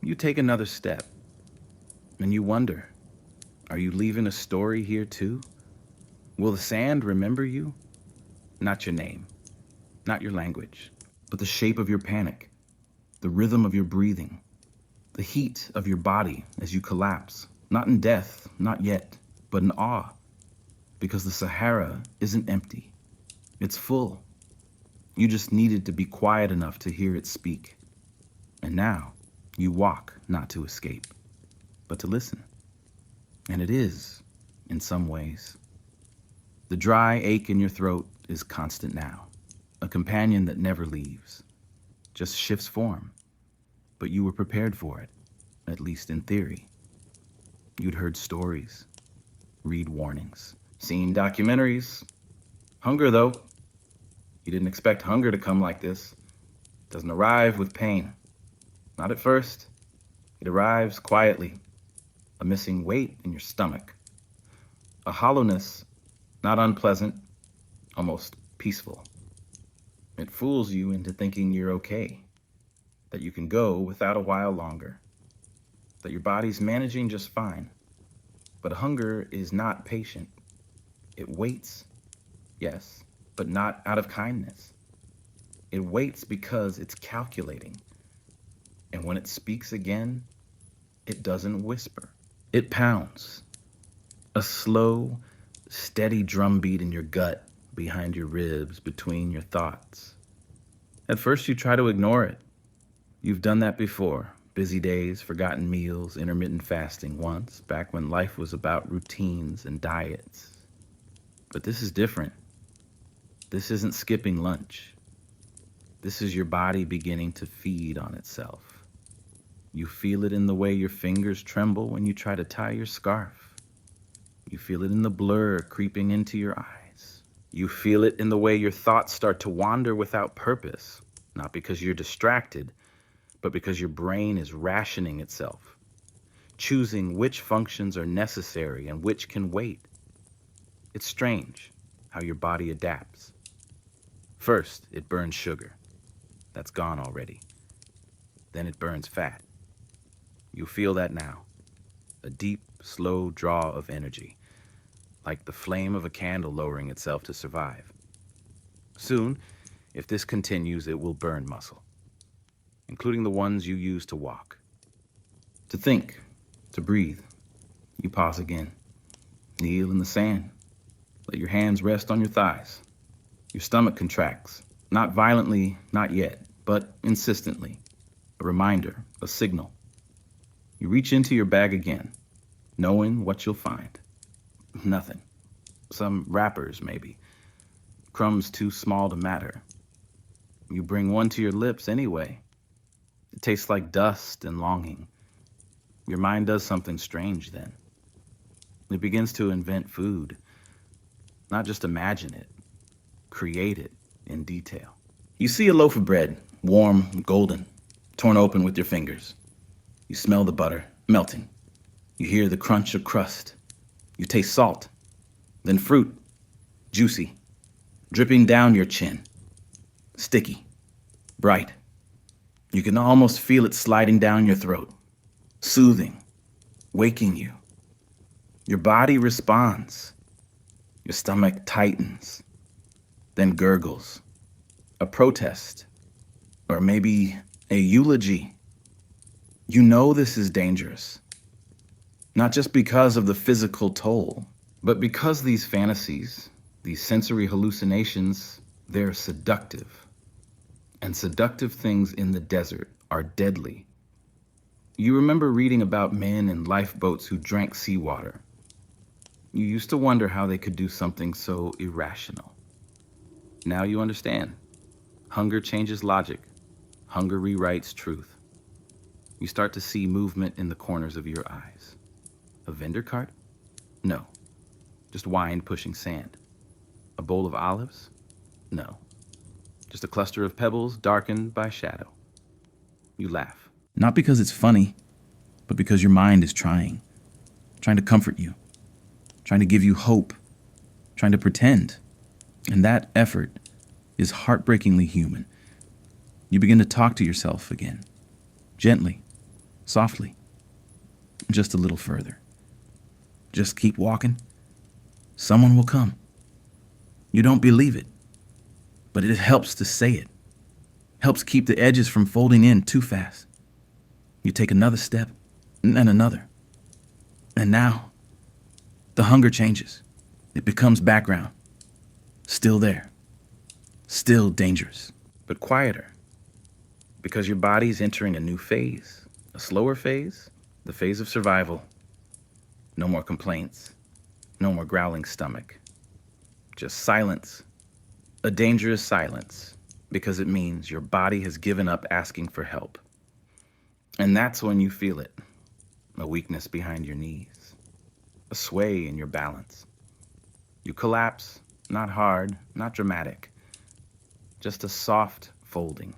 You take another step and you wonder, are you leaving a story here too? Will the sand remember you? Not your name, not your language, but the shape of your panic, the rhythm of your breathing, the heat of your body as you collapse, not in death, not yet, but in awe, because the Sahara isn't empty. It's full. You just needed to be quiet enough to hear it speak. And now you walk not to escape, but to listen. And it is, in some ways. The dry ache in your throat is constant now, a companion that never leaves, just shifts form. But you were prepared for it, at least in theory. You'd heard stories, read warnings, seen documentaries. Hunger, though. You didn't expect hunger to come like this. It doesn't arrive with pain. Not at first. It arrives quietly. A missing weight in your stomach. A hollowness, not unpleasant, almost peaceful. It fools you into thinking you're okay. That you can go without a while longer. That your body's managing just fine. But hunger is not patient. It waits, yes, but not out of kindness. It waits because it's calculating. And when it speaks again, it doesn't whisper. It pounds. A slow, steady drumbeat in your gut, behind your ribs, between your thoughts. At first, you try to ignore it. You've done that before. Busy days, forgotten meals, intermittent fasting once, back when life was about routines and diets. But this is different. This isn't skipping lunch. This is your body beginning to feed on itself. You feel it in the way your fingers tremble when you try to tie your scarf. You feel it in the blur creeping into your eyes. You feel it in the way your thoughts start to wander without purpose, not because you're distracted, but because your brain is rationing itself, choosing which functions are necessary and which can wait. It's strange how your body adapts. First, it burns sugar. That's gone already. Then it burns fat. You feel that now. A deep, slow draw of energy, like the flame of a candle lowering itself to survive. Soon, if this continues, it will burn muscle, including the ones you use to walk, to think, to breathe. You pause again. Kneel in the sand. Let your hands rest on your thighs. Your stomach contracts, not violently, not yet, but insistently. A reminder, a signal. You reach into your bag again, knowing what you'll find. Nothing. Some wrappers, maybe. Crumbs too small to matter. You bring one to your lips anyway. It tastes like dust and longing. Your mind does something strange then. It begins to invent food. Not just imagine it, create it in detail. You see a loaf of bread, warm, golden, torn open with your fingers. You smell the butter, melting. You hear the crunch of crust. You taste salt, then fruit, juicy, dripping down your chin. Sticky, bright. You can almost feel it sliding down your throat, soothing, waking you. Your body responds. Your stomach tightens, then gurgles. A protest, or maybe a eulogy. You know this is dangerous, not just because of the physical toll, but because these fantasies, these sensory hallucinations, they're seductive. And seductive things in the desert are deadly. You remember reading about men in lifeboats who drank seawater. You used to wonder how they could do something so irrational. Now you understand. Hunger changes logic. Hunger rewrites truth. You start to see movement in the corners of your eyes. A vendor cart? No. Just wind pushing sand. A bowl of olives? No. Just a cluster of pebbles darkened by shadow. You laugh. Not because it's funny, but because your mind is trying to comfort you, trying to give you hope, trying to pretend. And that effort is heartbreakingly human. You begin to talk to yourself again, gently, softly, just a little further. Just keep walking. Someone will come. You don't believe it, but it helps to say it. Helps keep the edges from folding in too fast. You take another step, and another. And now, the hunger changes. It becomes background. Still there. Still dangerous. But quieter. Because your body's entering a new phase. A slower phase. The phase of survival. No more complaints. No more growling stomach. Just silence. A dangerous silence. Because it means your body has given up asking for help. And that's when you feel it. A weakness behind your knees. A sway in your balance. You collapse, not hard, not dramatic. Just a soft folding,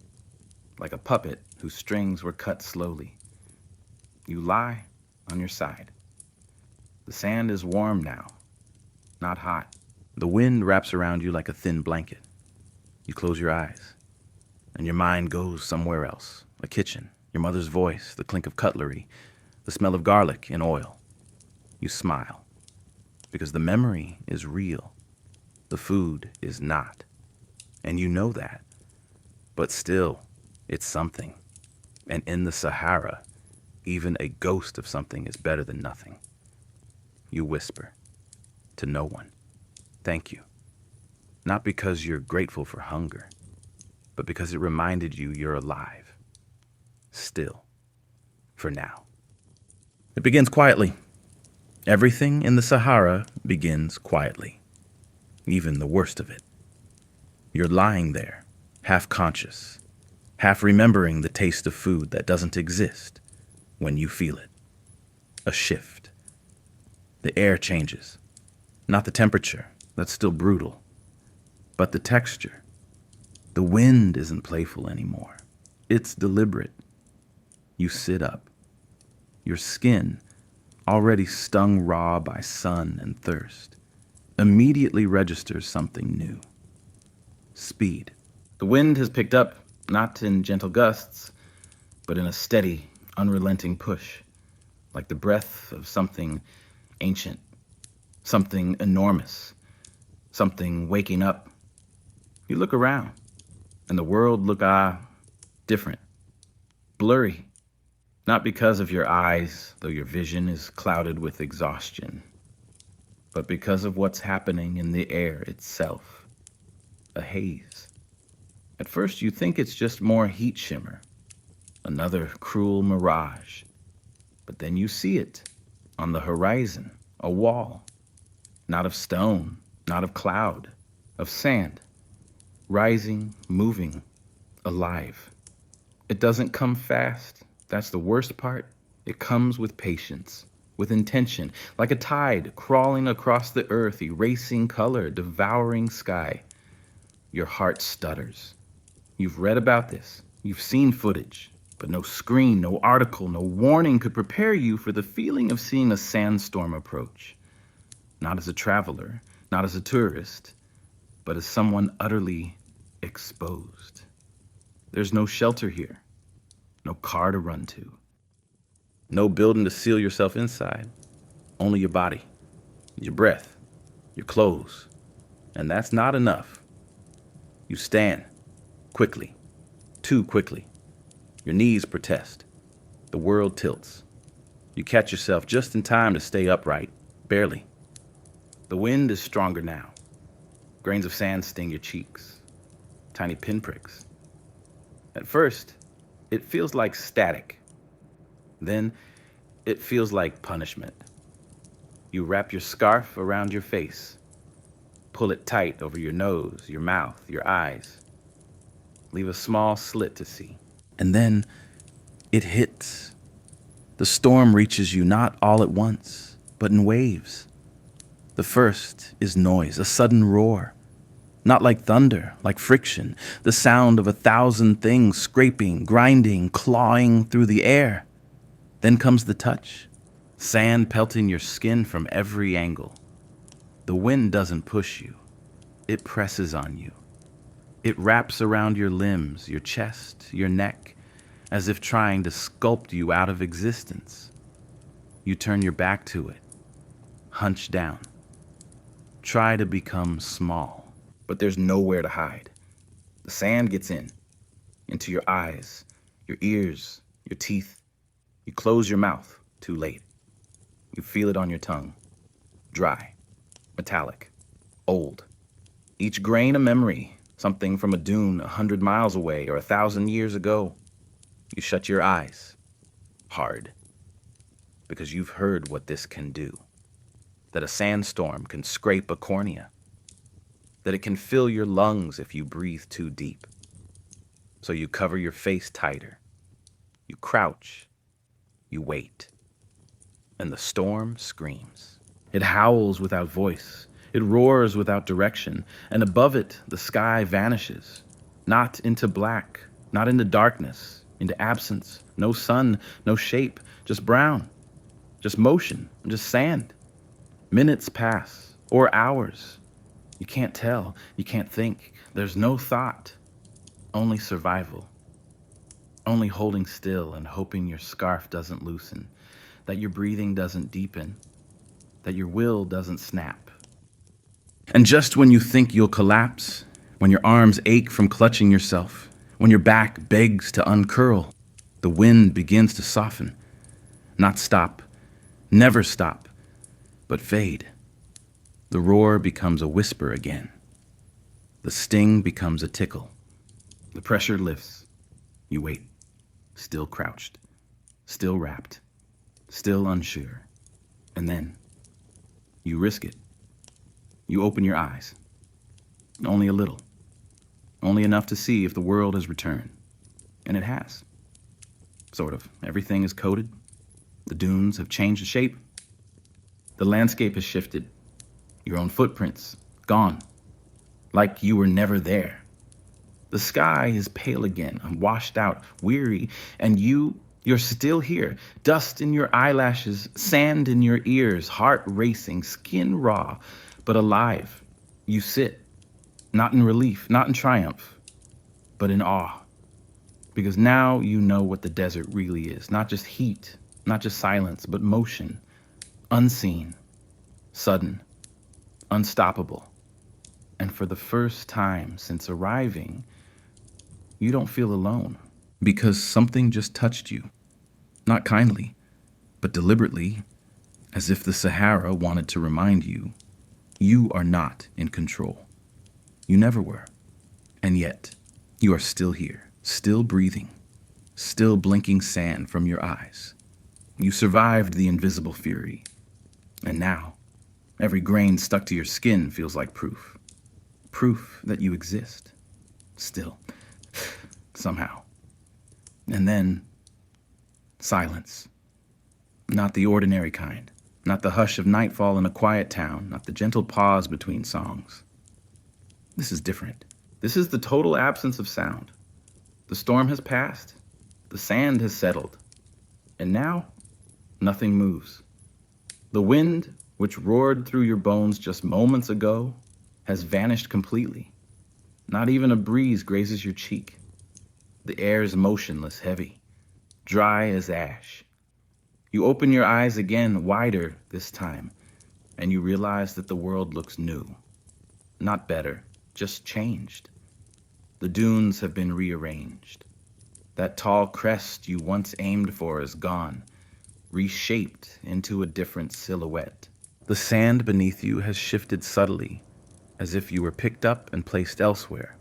like a puppet whose strings were cut slowly. You lie on your side. The sand is warm now, not hot. The wind wraps around you like a thin blanket. You close your eyes, and your mind goes somewhere else. A kitchen, your mother's voice, the clink of cutlery, the smell of garlic and oil. You smile, because the memory is real. The food is not. And you know that. But still, it's something. And in the Sahara, even a ghost of something is better than nothing. You whisper to no one, thank you. Not because you're grateful for hunger, but because it reminded you you're alive. Still, for now. It begins quietly. Everything in the Sahara begins quietly, even the worst of it. You're lying there, half conscious, half remembering the taste of food that doesn't exist when you feel it. A shift. The air changes. Not the temperature, that's still brutal, but the texture. The wind isn't playful anymore. It's deliberate. You sit up. Your skin, already stung raw by sun and thirst, immediately registers something new. Speed. The wind has picked up, not in gentle gusts, but in a steady, unrelenting push, like the breath of something ancient, something enormous, something waking up. You look around, and the world look different, blurry, not because of your eyes, though your vision is clouded with exhaustion, but because of what's happening in the air itself, a haze. At first you think it's just more heat shimmer, another cruel mirage, but then you see it on the horizon, a wall, not of stone, not of cloud, of sand, rising, moving, alive. It doesn't come fast. That's the worst part. It comes with patience, with intention, like a tide crawling across the earth, erasing color, devouring sky. Your heart stutters. You've read about this. You've seen footage, but no screen, no article, no warning could prepare you for the feeling of seeing a sandstorm approach. Not as a traveler, not as a tourist, but as someone utterly exposed. There's no shelter here, no car to run to, no building to seal yourself inside, only your body, your breath, your clothes, and that's not enough. You stand, quickly, too quickly. Your knees protest. The world tilts. You catch yourself just in time to stay upright, barely. The wind is stronger now. Grains of sand sting your cheeks, tiny pinpricks. At first, it feels like static. Then, it feels like punishment. You wrap your scarf around your face, pull it tight over your nose, your mouth, your eyes. Leave a small slit to see. And then, it hits. The storm reaches you not all at once, but in waves. The first is noise, a sudden roar. Not like thunder, like friction, the sound of 1,000 things scraping, grinding, clawing through the air. Then comes the touch, sand pelting your skin from every angle. The wind doesn't push you, it presses on you. It wraps around your limbs, your chest, your neck, as if trying to sculpt you out of existence. You turn your back to it, hunch down. Try to become small, but there's nowhere to hide. The sand gets into your eyes, your ears, your teeth. You close your mouth, too late. You feel it on your tongue, dry, metallic, old. Each grain a memory, something from a dune 100 miles away or 1,000 years ago. You shut your eyes, hard, because you've heard what this can do. That a sandstorm can scrape a cornea, that it can fill your lungs if you breathe too deep. So you cover your face tighter, you crouch, you wait, and the storm screams. It howls without voice, it roars without direction, and above it the sky vanishes, not into black, not into darkness, into absence, no sun, no shape, just brown, just motion, just sand. Minutes pass, or hours. You can't tell, you can't think. There's no thought, only survival. Only holding still and hoping your scarf doesn't loosen, that your breathing doesn't deepen, that your will doesn't snap. And just when you think you'll collapse, when your arms ache from clutching yourself, when your back begs to uncurl, The wind begins to soften, not stop, never stop, but fade. The roar becomes a whisper again. The sting becomes a tickle. The pressure lifts. You wait, still crouched, still wrapped, still unsure. And then you risk it. You open your eyes. Only a little. Only enough to see if the world has returned. And it has. Sort of. Everything is coated. The dunes have changed shape. The landscape has shifted. Your own footprints, gone. Like you were never there. The sky is pale again, washed out, weary, and you're still here. Dust in your eyelashes, sand in your ears, heart racing, skin raw, but alive. You sit, not in relief, not in triumph, but in awe. Because now you know what the desert really is. Not just heat, not just silence, but motion. Unseen, sudden, unstoppable. And for the first time since arriving, you don't feel alone. Because something just touched you. Not kindly, but deliberately, as if the Sahara wanted to remind you, you are not in control. You never were. And yet, you are still here, still breathing, still blinking sand from your eyes. You survived the invisible fury. And now, every grain stuck to your skin feels like proof. Proof that you exist. Still. Somehow. And then, silence. Not the ordinary kind. Not the hush of nightfall in a quiet town. Not the gentle pause between songs. This is different. This is the total absence of sound. The storm has passed. The sand has settled. And now, nothing moves. The wind, which roared through your bones just moments ago, has vanished completely. Not even a breeze grazes your cheek. The air is motionless, heavy, dry as ash. You open your eyes again, wider this time, and you realize that the world looks new. Not better, just changed. The dunes have been rearranged. That tall crest you once aimed for is gone, reshaped into a different silhouette. The sand beneath you has shifted subtly, as if you were picked up and placed elsewhere,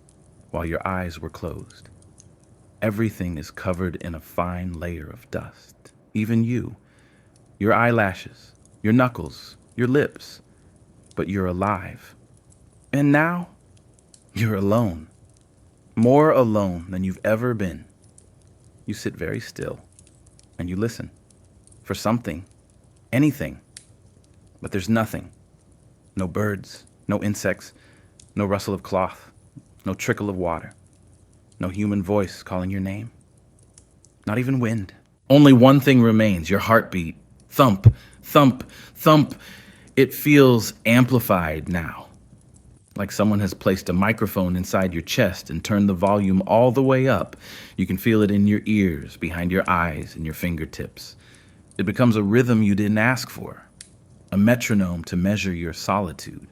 while your eyes were closed. Everything is covered in a fine layer of dust. Even you, your eyelashes, your knuckles, your lips. But you're alive. And now, you're alone. More alone than you've ever been. You sit very still, and you listen. For something. Anything. But there's nothing. No birds, no insects, no rustle of cloth, no trickle of water. No human voice calling your name. Not even wind. Only one thing remains, your heartbeat. Thump, thump, thump. It feels amplified now. Like someone has placed a microphone inside your chest and turned the volume all the way up. You can feel it in your ears, behind your eyes, and your fingertips. It becomes a rhythm you didn't ask for. A metronome to measure your solitude.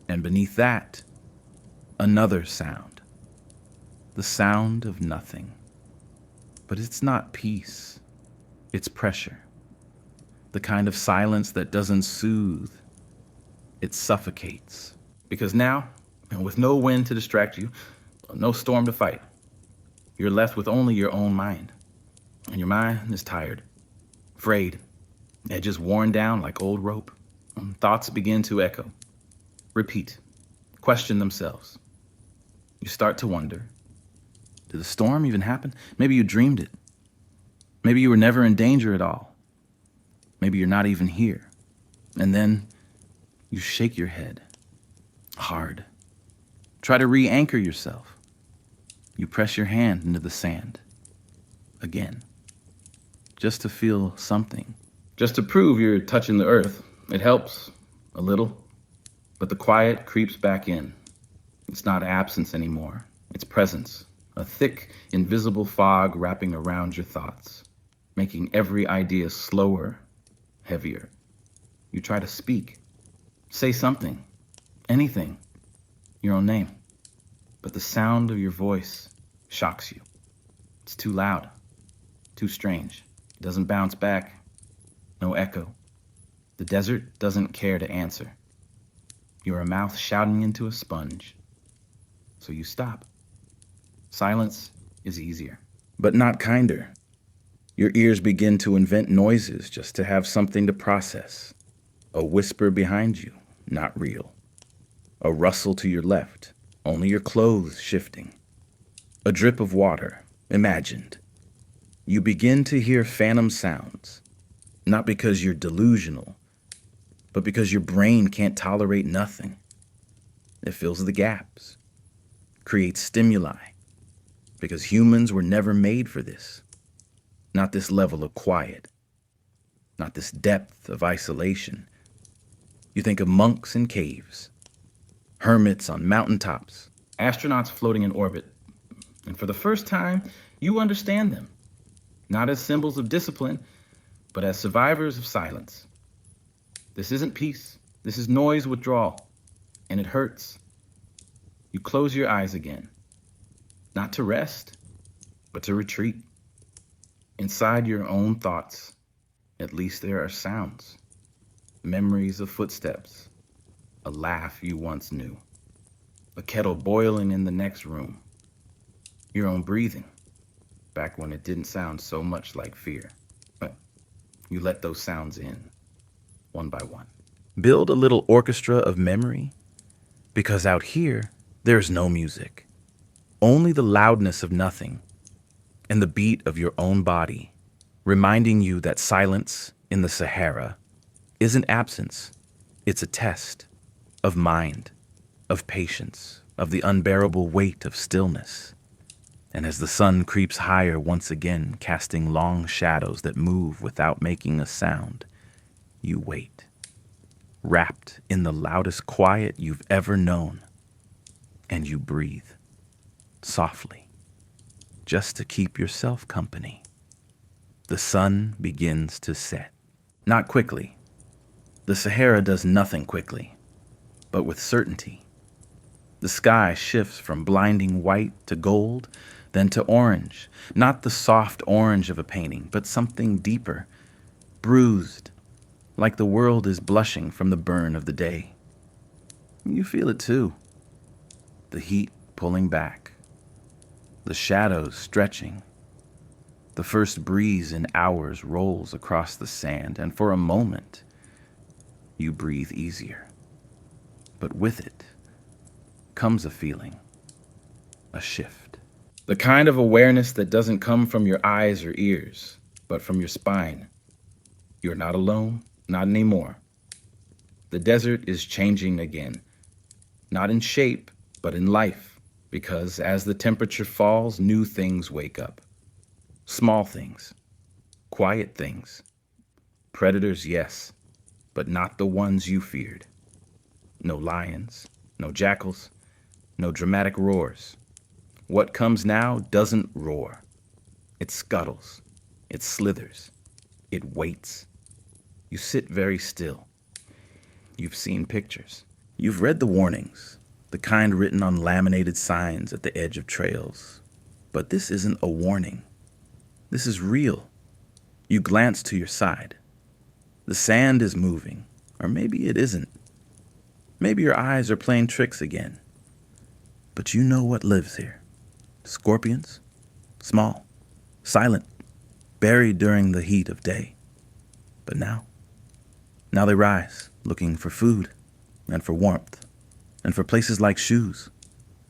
And beneath that, another sound. The sound of nothing. But it's not peace. It's pressure. The kind of silence that doesn't soothe. It suffocates. Because now, and with no wind to distract you, no storm to fight, you're left with only your own mind. And your mind is tired, frayed, edges worn down like old rope. Thoughts begin to echo, repeat, question themselves. You start to wonder, did the storm even happen? Maybe you dreamed it. Maybe you were never in danger at all. Maybe you're not even here. And then you shake your head. Hard. Try to re-anchor yourself. You press your hand into the sand. Again. Just to feel something. Just to prove you're touching the earth. It helps. A little. But the quiet creeps back in. It's not absence anymore. It's presence. A thick, invisible fog wrapping around your thoughts, making every idea slower, heavier. You try to speak, say something, anything, your own name. But the sound of your voice shocks you. It's too loud, Too strange. It doesn't bounce back. No echo. The desert doesn't care to answer. You're a mouth shouting into a sponge. So you stop. Silence is easier, but not kinder. Your ears begin to invent noises just to have something to process. A whisper behind you, not real. A rustle to your left, only your clothes shifting. A drip of water, imagined. You begin to hear phantom sounds, not because you're delusional, but because your brain can't tolerate nothing. It fills the gaps, creates stimuli, because humans were never made for this. Not this level of quiet, not this depth of isolation. You think of monks in caves, hermits on mountaintops, astronauts floating in orbit, and for the first time, you understand them, not as symbols of discipline, but as survivors of silence. This isn't peace, this is noise withdrawal, and it hurts. You close your eyes again, not to rest, but to retreat. Inside your own thoughts, at least there are sounds, memories of footsteps, a laugh you once knew, a kettle boiling in the next room, your own breathing, back when it didn't sound so much like fear. But you let those sounds in, one by one. Build a little orchestra of memory, because out here, there's no music, only the loudness of nothing and the beat of your own body, reminding you that silence in the Sahara isn't absence, it's a test of mind, of patience, of the unbearable weight of stillness. And as the sun creeps higher once again, casting long shadows that move without making a sound, you wait, wrapped in the loudest quiet you've ever known, and you breathe, softly, just to keep yourself company. The sun begins to set. Not quickly. The Sahara does nothing quickly, but with certainty. The sky shifts from blinding white to gold, then to orange. Not the soft orange of a painting, but something deeper, bruised, like the world is blushing from the burn of the day. You feel it too. The heat pulling back, the shadows stretching. The first breeze in hours rolls across the sand, and for a moment, you breathe easier. But with it comes a feeling, a shift. The kind of awareness that doesn't come from your eyes or ears, but from your spine. You're not alone, not anymore. The desert is changing again, not in shape, but in life. Because as the temperature falls, new things wake up. Small things, quiet things. Predators, yes, but not the ones you feared. No lions, no jackals, no dramatic roars. What comes now doesn't roar. It scuttles, it slithers, it waits. You sit very still. You've seen pictures. You've read the warnings, the kind written on laminated signs at the edge of trails. But this isn't a warning. This is real. You glance to your side. The sand is moving, or maybe it isn't. Maybe your eyes are playing tricks again. But you know what lives here. Scorpions, small, silent, buried during the heat of day. But now they rise, looking for food and for warmth, and for places like shoes,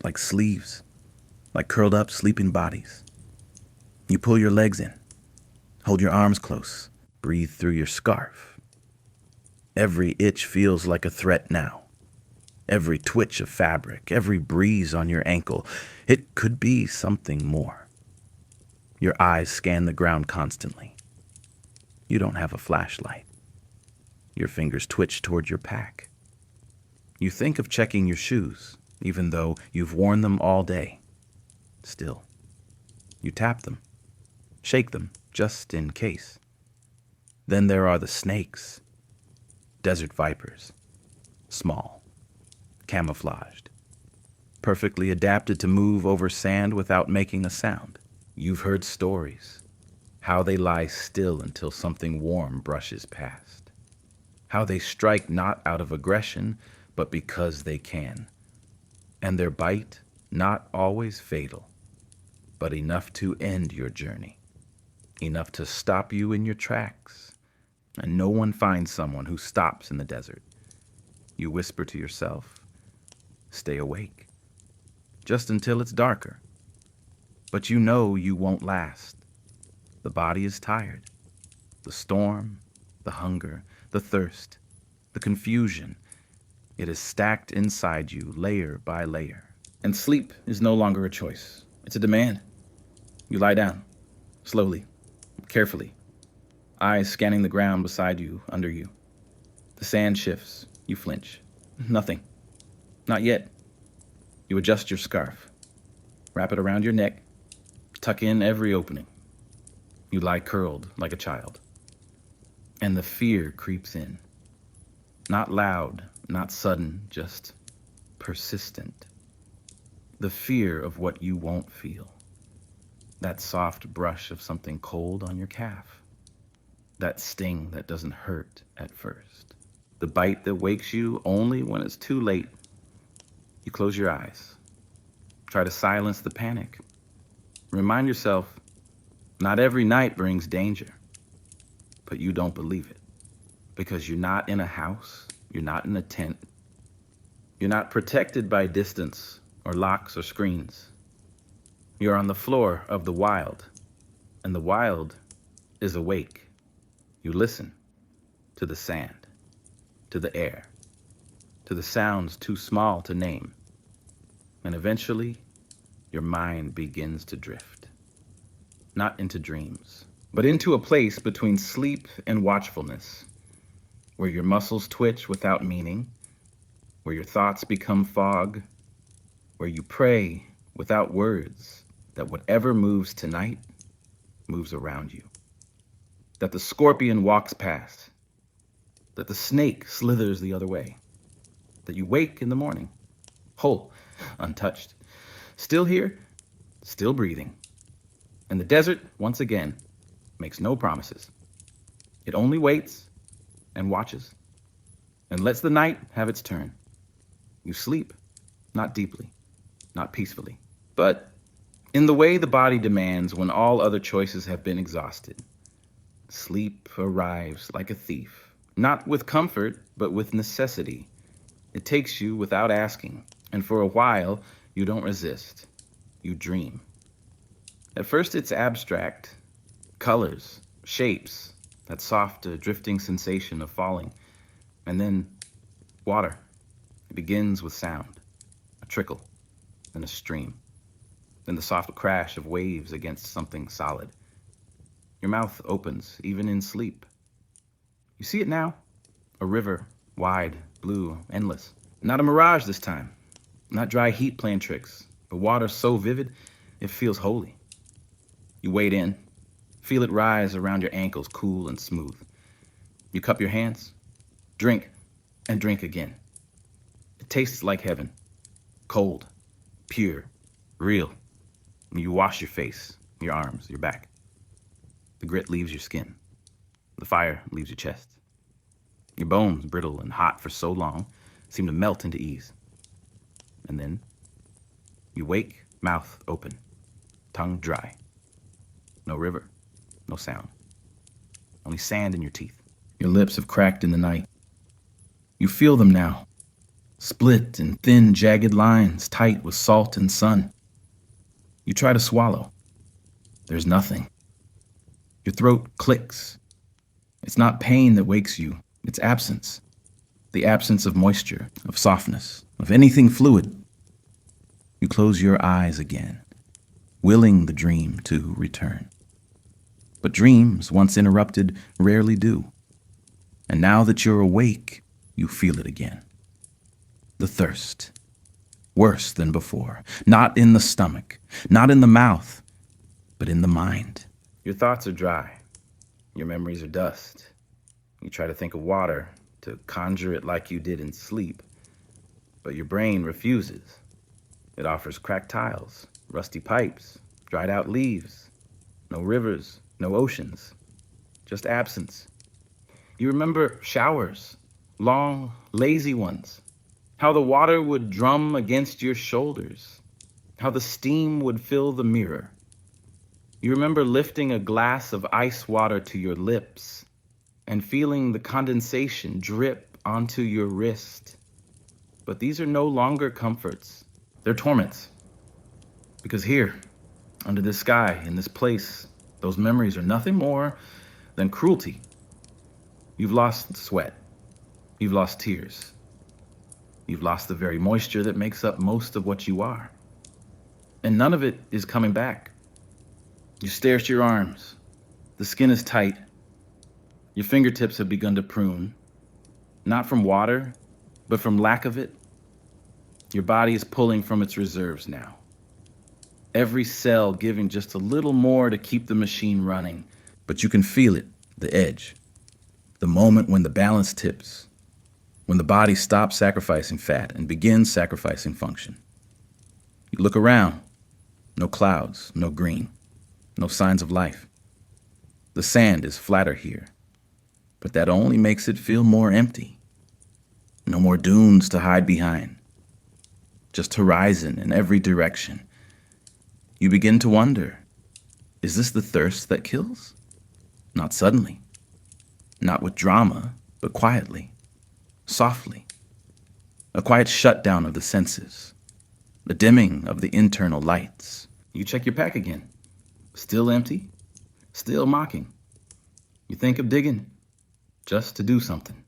like sleeves, like curled up sleeping bodies. You pull your legs in, hold your arms close, breathe through your scarf. Every itch feels like a threat now. Every twitch of fabric, every breeze on your ankle, it could be something more. Your eyes scan the ground constantly. You don't have a flashlight. Your fingers twitch toward your pack. You think of checking your shoes, even though you've worn them all day. Still, you tap them, shake them, just in case. Then there are the snakes, desert vipers, small, camouflaged, perfectly adapted to move over sand without making a sound. You've heard stories, how they lie still until something warm brushes past, how they strike not out of aggression, but because they can, and their bite not always fatal, but enough to end your journey, enough to stop you in your tracks. And no one finds someone who stops in the desert. You whisper to yourself, stay awake, just until it's darker. But you know you won't last. The body is tired. The storm, the hunger, the thirst, the confusion, it is stacked inside you layer by layer. And sleep is no longer a choice. It's a demand. You lie down, slowly, carefully, eyes scanning the ground beside you, under you. The sand shifts. You flinch. Nothing. Not yet. You adjust your scarf. Wrap it around your neck. Tuck in every opening. You lie curled like a child. And the fear creeps in. Not loud, not sudden, just persistent. The fear of what you won't feel. That soft brush of something cold on your calf. That sting that doesn't hurt at first. The bite that wakes you only when it's too late. You close your eyes. Try to silence the panic. Remind yourself, not every night brings danger, but you don't believe it. Because you're not in a house, you're not in a tent, you're not protected by distance or locks or screens. You're on the floor of the wild, and the wild is awake. You listen to the sand, to the air, to the sounds too small to name, and eventually your mind begins to drift. Not into dreams, but into a place between sleep and watchfulness, where your muscles twitch without meaning, where your thoughts become fog, where you pray without words that whatever moves tonight moves around you. That the scorpion walks past, that the snake slithers the other way, that you wake in the morning, whole, untouched, still here, still breathing. And the desert, once again, makes no promises. It only waits and watches and lets the night have its turn. You sleep, not deeply, not peacefully, but in the way the body demands when all other choices have been exhausted. Sleep arrives like a thief, not with comfort, but with necessity. It takes you without asking, and for a while, you don't resist. You dream. At first, it's abstract. Colors, shapes, that soft, drifting sensation of falling. And then, water. It begins with sound, a trickle, then a stream, then the soft crash of waves against something solid. Your mouth opens, even in sleep. You see it now? A river, wide, blue, endless. Not a mirage this time. Not dry heat playing tricks, but water so vivid, it feels holy. You wade in, feel it rise around your ankles, cool and smooth. You cup your hands, drink, and drink again. It tastes like heaven, cold, pure, real. You wash your face, your arms, your back. The grit leaves your skin. The fire leaves your chest. Your bones, brittle and hot for so long, seem to melt into ease. And then you wake, mouth open, tongue dry. No river, no sound. Only sand in your teeth. Your lips have cracked in the night. You feel them now, split in thin, jagged lines, tight with salt and sun. You try to swallow. There's nothing. Your throat clicks. It's not pain that wakes you, it's absence. The absence of moisture, of softness, of anything fluid. You close your eyes again, willing the dream to return. But dreams, once interrupted, rarely do. And now that you're awake, you feel it again. The thirst. Worse than before. Not in the stomach, not in the mouth, but in the mind. Your thoughts are dry. Your memories are dust. You try to think of water, to conjure it like you did in sleep. But your brain refuses. It offers cracked tiles, rusty pipes, dried out leaves. No rivers, No oceans, just absence. You remember showers, long, lazy ones, how the water would drum against your shoulders, how the steam would fill the mirror. You remember lifting a glass of ice water to your lips and feeling the condensation drip onto your wrist. But these are no longer comforts. They're torments. Because here, under this sky, in this place, those memories are nothing more than cruelty. You've lost sweat. You've lost tears. You've lost the very moisture that makes up most of what you are. And none of it is coming back. You stare at your arms. The skin is tight. Your fingertips have begun to prune. Not from water, but from lack of it. Your body is pulling from its reserves now. Every cell giving just a little more to keep the machine running. But you can feel it, the edge. The moment when the balance tips. When the body stops sacrificing fat and begins sacrificing function. You look around. No clouds, no green, no signs of life. The sand is flatter here, but that only makes it feel more empty. No more dunes to hide behind. Just horizon in every direction. You begin to wonder, is this the thirst that kills? Not suddenly. Not with drama, but quietly. Softly. A quiet shutdown of the senses. The dimming of the internal lights. You check your pack again. Still empty. Still mocking. You think of digging. Just to do something.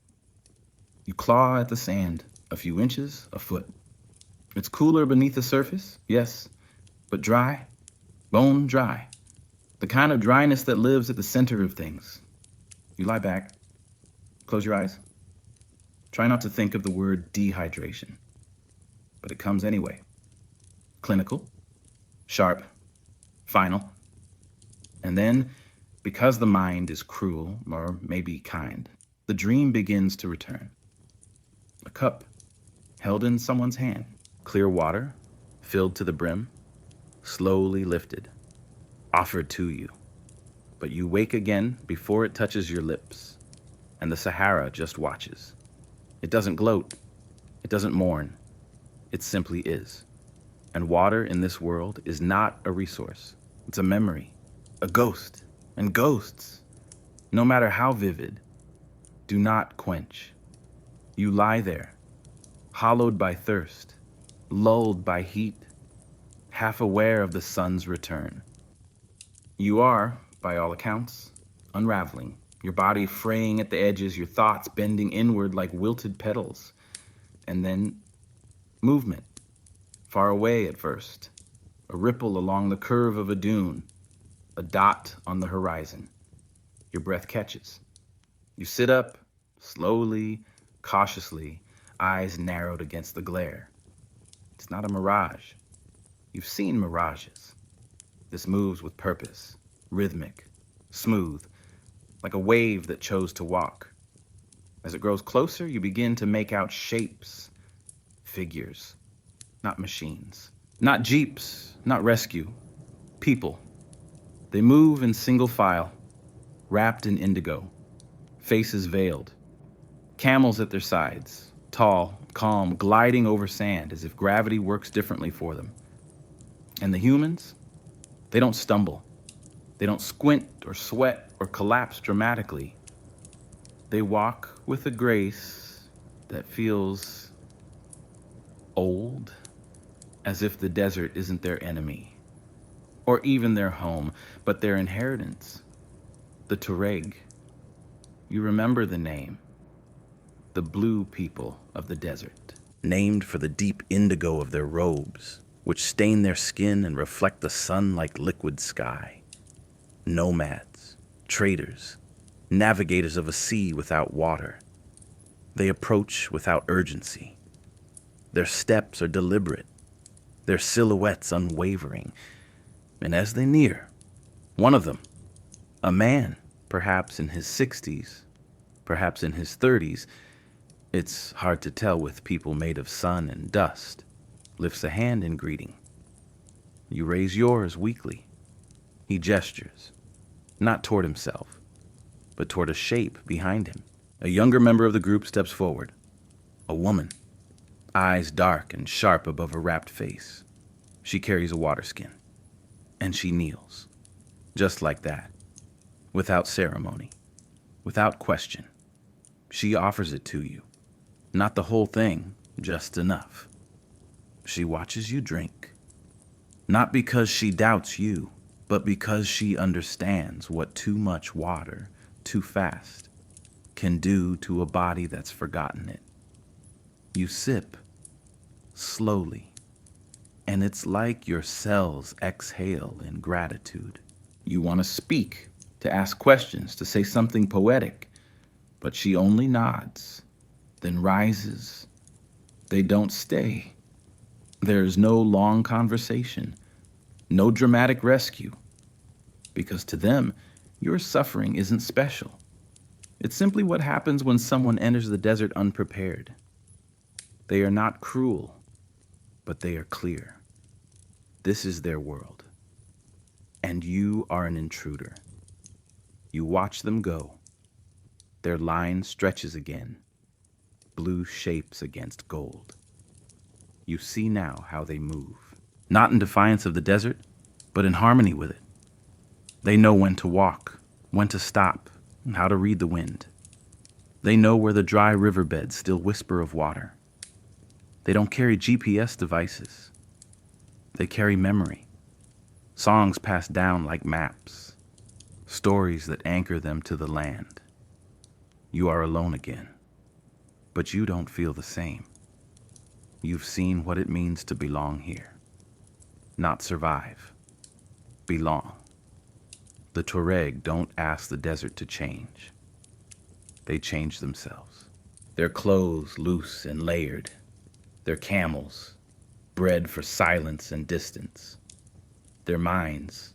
You claw at the sand. A few inches, a foot. It's cooler beneath the surface, yes, but dry. Bone dry. The kind of dryness that lives at the center of things. You lie back. Close your eyes. Try not to think of the word dehydration. But it comes anyway. Clinical, sharp, final. And then, because the mind is cruel, or maybe kind, the dream begins to return. A cup held in someone's hand. Clear water, filled to the brim, slowly lifted, offered to you. But you wake again before it touches your lips, and the Sahara just watches. It doesn't gloat. It doesn't mourn. It simply is. And water in this world is not a resource. It's a memory, a ghost. And ghosts, no matter how vivid, do not quench. You lie there, hollowed by thirst, lulled by heat, half aware of the sun's return. You are, by all accounts, unraveling, your body fraying at the edges, your thoughts bending inward like wilted petals. And then movement, far away at first, a ripple along the curve of a dune, a dot on the horizon. Your breath catches. You sit up, slowly, cautiously, eyes narrowed against the glare. It's not a mirage. You've seen mirages. This moves with purpose, rhythmic, smooth, like a wave that chose to walk. As it grows closer, you begin to make out shapes, figures, not machines, not jeeps, not rescue, people. They move in single file, wrapped in indigo, faces veiled, camels at their sides, tall, calm, gliding over sand as if gravity works differently for them. And the humans, they don't stumble. They don't squint or sweat or collapse dramatically. They walk with a grace that feels old, as if the desert isn't their enemy, or even their home, but their inheritance, the Tuareg. You remember the name, the blue people of the desert, named for the deep indigo of their robes, which stain their skin and reflect the sun like liquid sky. Nomads, traders, navigators of a sea without water. They approach without urgency. Their steps are deliberate, their silhouettes unwavering. And as they near, one of them, a man, perhaps in his 60s, perhaps in his 30s, it's hard to tell with people made of sun and dust, lifts a hand in greeting. You raise yours weakly. He gestures. not toward himself, but toward a shape behind him. A younger member of the group steps forward. A woman, eyes dark and sharp above a wrapped face. She carries a water skin, and she kneels, just like that, without ceremony, without question. She offers it to you. Not the whole thing, just enough. She watches you drink, not because she doubts you, but because she understands what too much water, too fast, can do to a body that's forgotten it. You sip, slowly, and it's like your cells exhale in gratitude. You want to speak, to ask questions, to say something poetic, but she only nods, then rises. They don't stay. There's no long conversation, no dramatic rescue, because to them, your suffering isn't special. It's simply what happens when someone enters the desert unprepared. They are not cruel, but they are clear. This is their world, and you are an intruder. You watch them go. Their line stretches again, blue shapes against gold. You see now how they move, not in defiance of the desert, but in harmony with it. They know when to walk, when to stop, and how to read the wind. They know where the dry riverbeds still whisper of water. They don't carry GPS devices. They carry memory, songs passed down like maps, stories that anchor them to the land. You are alone again, but you don't feel the same. You've seen what it means to belong here. Not survive, belong. The Tuareg don't ask the desert to change. They change themselves. Their clothes loose and layered. Their camels, bred for silence and distance. Their minds,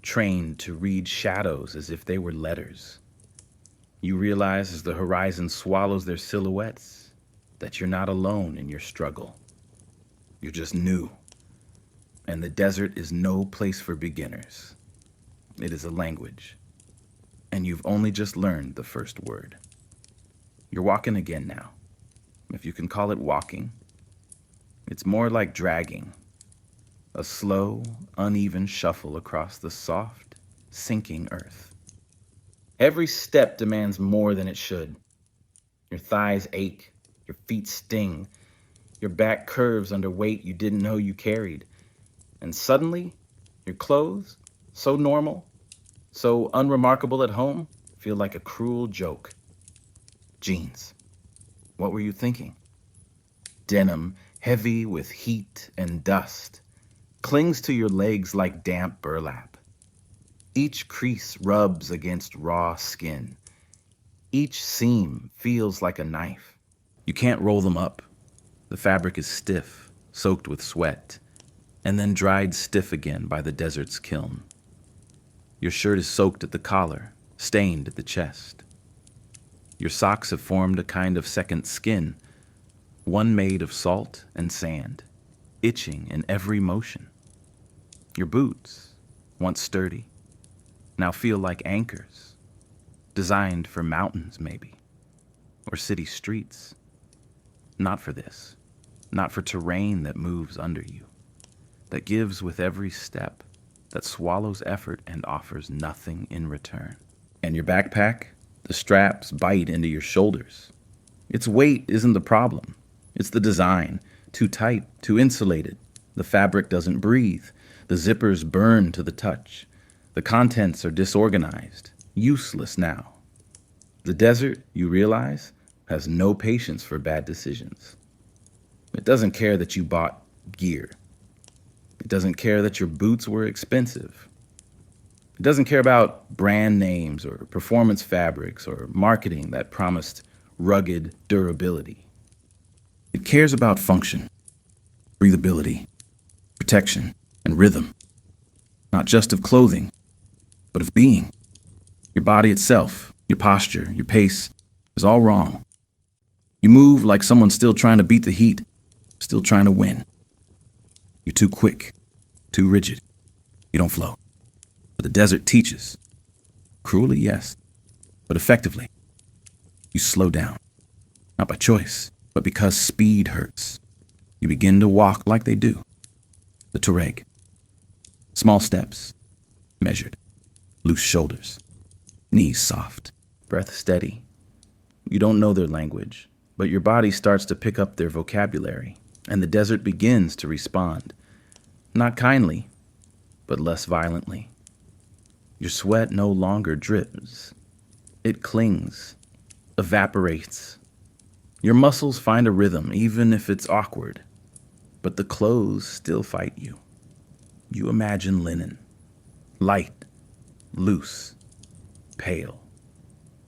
trained to read shadows as if they were letters. You realize as the horizon swallows their silhouettes that you're not alone in your struggle. You're just new. And the desert is no place for beginners. It is a language. And you've only just learned the first word. You're walking again now, if you can call it walking. It's more like dragging, a slow, uneven shuffle across the soft, sinking earth. Every step demands more than it should. Your thighs ache, your feet sting, your back curves under weight you didn't know you carried. And suddenly, your clothes, so normal, so unremarkable at home, feel like a cruel joke. Jeans. What were you thinking? Denim, heavy with heat and dust, clings to your legs like damp burlap. Each crease rubs against raw skin. Each seam feels like a knife. You can't roll them up. The fabric is stiff, soaked with sweat, and then dried stiff again by the desert's kiln. Your shirt is soaked at the collar, stained at the chest. Your socks have formed a kind of second skin, one made of salt and sand, itching in every motion. Your boots, once sturdy, now feel like anchors, designed for mountains maybe, or city streets. Not for this, not for terrain that moves under you, that gives with every step, that swallows effort and offers nothing in return. And your backpack, the straps bite into your shoulders. Its weight isn't the problem. It's the design. Too tight, too insulated. The fabric doesn't breathe. The zippers burn to the touch. The contents are disorganized, useless now. The desert, you realize, has no patience for bad decisions. It doesn't care that you bought gear. It doesn't care that your boots were expensive. It doesn't care about brand names or performance fabrics or marketing that promised rugged durability. It cares about function, breathability, protection, and rhythm. Not just of clothing, but of being. Your body itself, your posture, your pace is all wrong. You move like someone still trying to beat the heat, still trying to win. You're too quick, too rigid. You don't flow. But the desert teaches. Cruelly, yes, but effectively. You slow down, not by choice, but because speed hurts. You begin to walk like they do, the Tuareg. Small steps, measured, loose shoulders, knees soft, breath steady. You don't know their language, but your body starts to pick up their vocabulary, and the desert begins to respond. Not kindly, but less violently. Your sweat no longer drips. It clings, evaporates. Your muscles find a rhythm, even if it's awkward. But the clothes still fight you. You imagine linen, light, loose, pale.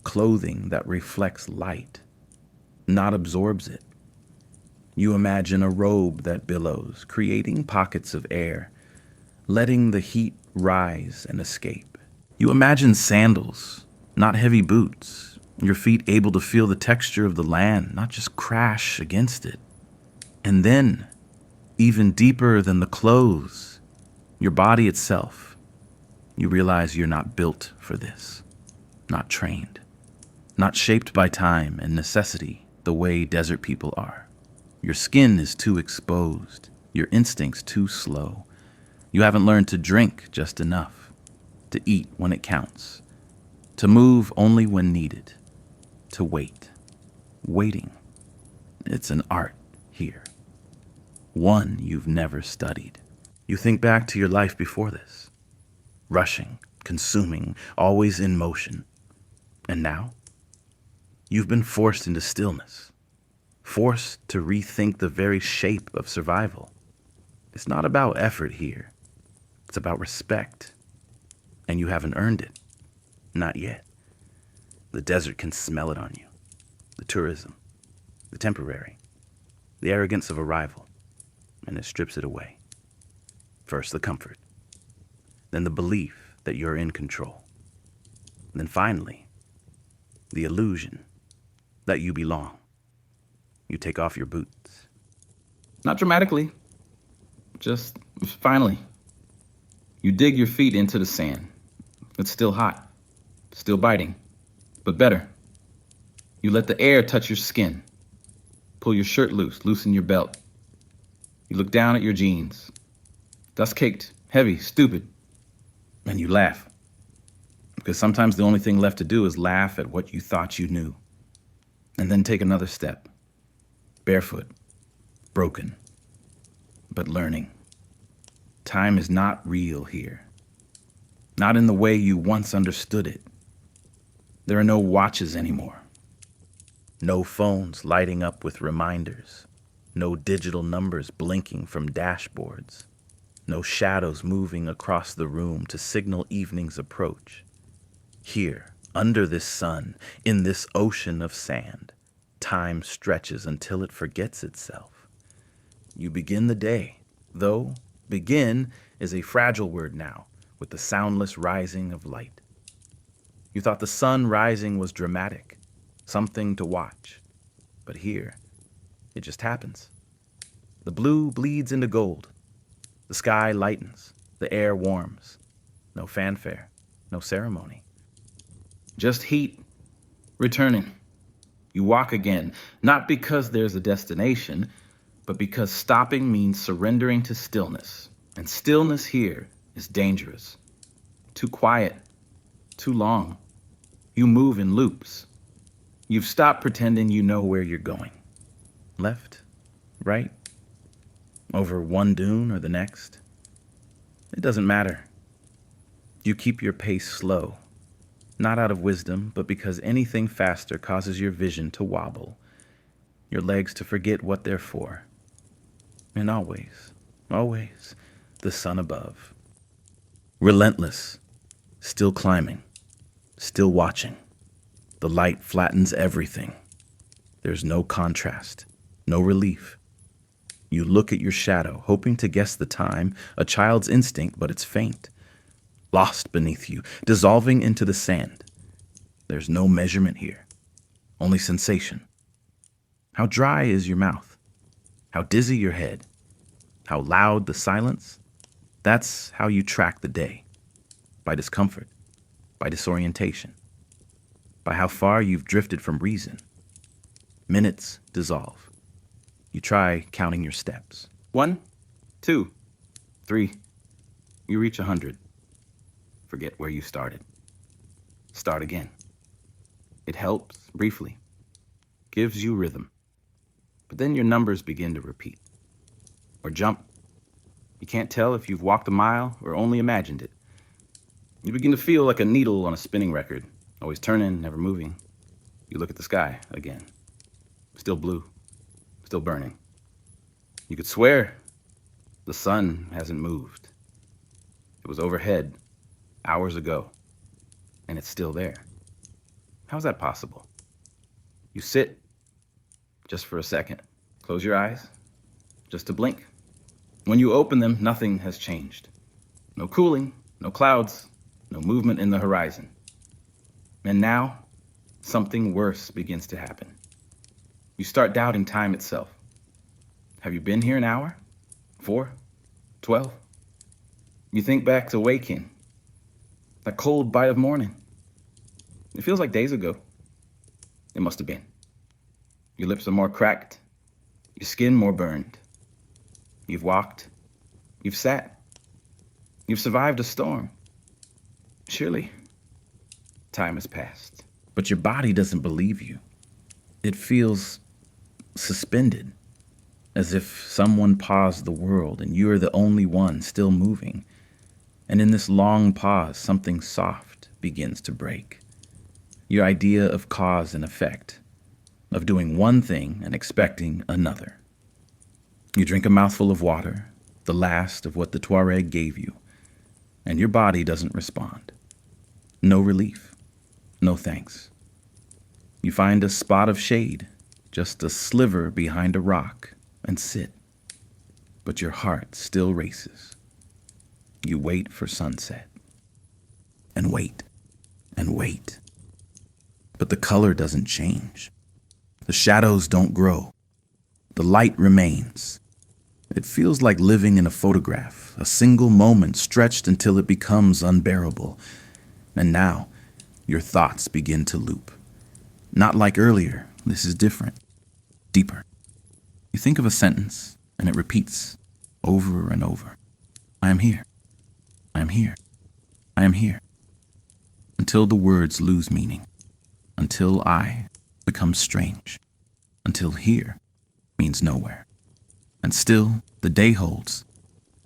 Clothing that reflects light, not absorbs it. You imagine a robe that billows, creating pockets of air, letting the heat rise and escape. You imagine sandals, not heavy boots, your feet able to feel the texture of the land, not just crash against it. And then, even deeper than the clothes, your body itself, you realize you're not built for this, not trained, not shaped by time and necessity the way desert people are. Your skin is too exposed, your instincts too slow. You haven't learned to drink just enough, to eat when it counts, to move only when needed, to wait. Waiting, it's an art here, one you've never studied. You think back to your life before this, rushing, consuming, always in motion. And now, you've been forced into stillness, forced to rethink the very shape of survival. It's not about effort here. It's about respect. And you haven't earned it. Not yet. The desert can smell it on you. The tourism, the temporary, the arrogance of arrival, and it strips it away. First, the comfort, then the belief that you're in control. And then finally, the illusion that you belong. You take off your boots. Not dramatically, just finally. You dig your feet into the sand. It's still hot, still biting, but better. You let the air touch your skin. Pull your shirt loose, loosen your belt. You look down at your jeans. Dust caked, heavy, stupid. And you laugh. Because sometimes the only thing left to do is laugh at what you thought you knew. And then take another step. Barefoot, broken, but learning. Time is not real here. Not in the way you once understood it. There are no watches anymore. No phones lighting up with reminders. No digital numbers blinking from dashboards. No shadows moving across the room to signal evening's approach. Here, under this sun, in this ocean of sand, time stretches until it forgets itself. You begin the day, though begin is a fragile word now, with the soundless rising of light. You thought the sun rising was dramatic, something to watch. But here, it just happens. The blue bleeds into gold. The sky lightens. The air warms. No fanfare, no ceremony. Just heat, returning. You walk again, not because there's a destination, but because stopping means surrendering to stillness. And stillness here is dangerous. Too quiet, too long. You move in loops. You've stopped pretending you know where you're going. Left, right, over one dune or the next. It doesn't matter. You keep your pace slow, not out of wisdom, but because anything faster causes your vision to wobble, your legs to forget what they're for. And always, always, the sun above. Relentless, still climbing, still watching. The light flattens everything. There's no contrast, no relief. You look at your shadow, hoping to guess the time, a child's instinct, but it's faint. Lost beneath you, dissolving into the sand. There's no measurement here, only sensation. How dry is your mouth? How dizzy your head? How loud the silence? That's how you track the day, by discomfort. by disorientation, by how far you've drifted from reason. Minutes dissolve. You try counting your steps. 1, 2, 3. You reach 100. Forget where you started. Start again. It helps briefly, gives you rhythm. But then your numbers begin to repeat or jump. You can't tell if you've walked a mile or only imagined it. You begin to feel like a needle on a spinning record, always turning, never moving. You look at the sky again. Still blue, still burning. You could swear the sun hasn't moved. It was overhead hours ago, and it's still there. How's that possible? You sit just for a second, close your eyes, just to blink. When you open them, nothing has changed. No cooling, no clouds, no movement in the horizon. And now, something worse begins to happen. You start doubting time itself. Have you been here an hour? 4? 12? You think back to waking, that cold bite of morning. It feels like days ago. It must have been. Your lips are more cracked, your skin more burned. You've walked, you've sat, you've survived a storm. Surely, time has passed. But your body doesn't believe you. It feels suspended, as if someone paused the world and you're the only one still moving. And in this long pause, something soft begins to break. Your idea of cause and effect, of doing one thing and expecting another. You drink a mouthful of water, the last of what the Tuareg gave you, and your body doesn't respond. No relief, no thanks. You find a spot of shade, just a sliver behind a rock, and sit. But your heart still races. You wait for sunset. And wait. And wait. But the color doesn't change. The shadows don't grow. The light remains. It feels like living in a photograph, a single moment stretched until it becomes unbearable. And now, your thoughts begin to loop. Not like earlier, this is different, deeper. You think of a sentence, and it repeats over and over. I am here. I am here. I am here. Until the words lose meaning. Until I become strange. Until here means nowhere. And still, the day holds.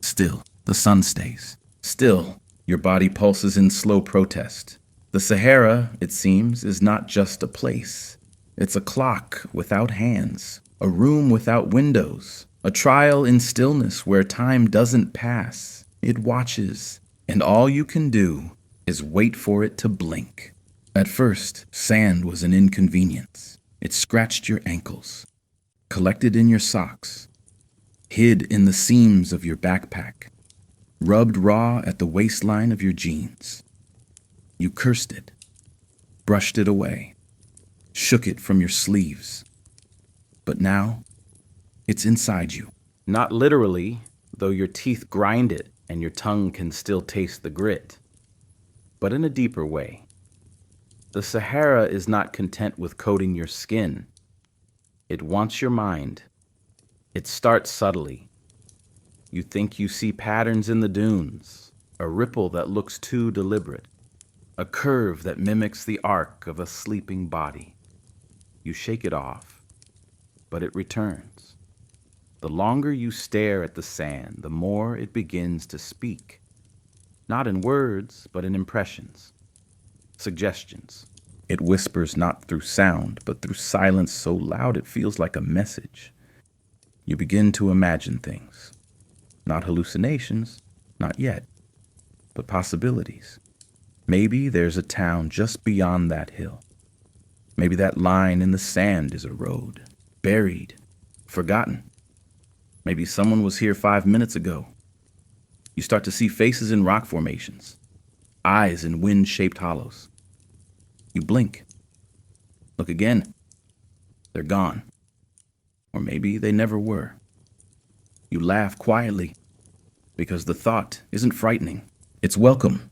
Still, the sun stays. Still, your body pulses in slow protest. The Sahara, it seems, is not just a place. It's a clock without hands, a room without windows, a trial in stillness where time doesn't pass. It watches, and all you can do is wait for it to blink. At first, sand was an inconvenience. It scratched your ankles, collected in your socks, hid in the seams of your backpack, rubbed raw at the waistline of your jeans. You cursed it, brushed it away, shook it from your sleeves. But now, it's inside you. Not literally, though your teeth grind it and your tongue can still taste the grit, but in a deeper way. The Sahara is not content with coating your skin. It wants your mind. It starts subtly. You think you see patterns in the dunes, a ripple that looks too deliberate, a curve that mimics the arc of a sleeping body. You shake it off, but it returns. The longer you stare at the sand, the more it begins to speak. Not in words, but in impressions, suggestions. It whispers not through sound, but through silence so loud it feels like a message. You begin to imagine things. Not hallucinations, not yet, but possibilities. Maybe there's a town just beyond that hill. Maybe that line in the sand is a road, buried, forgotten. Maybe someone was here 5 minutes ago. You start to see faces in rock formations, eyes in wind-shaped hollows. You blink. Look again. They're gone. Or maybe they never were. You laugh quietly, because the thought isn't frightening. It's welcome.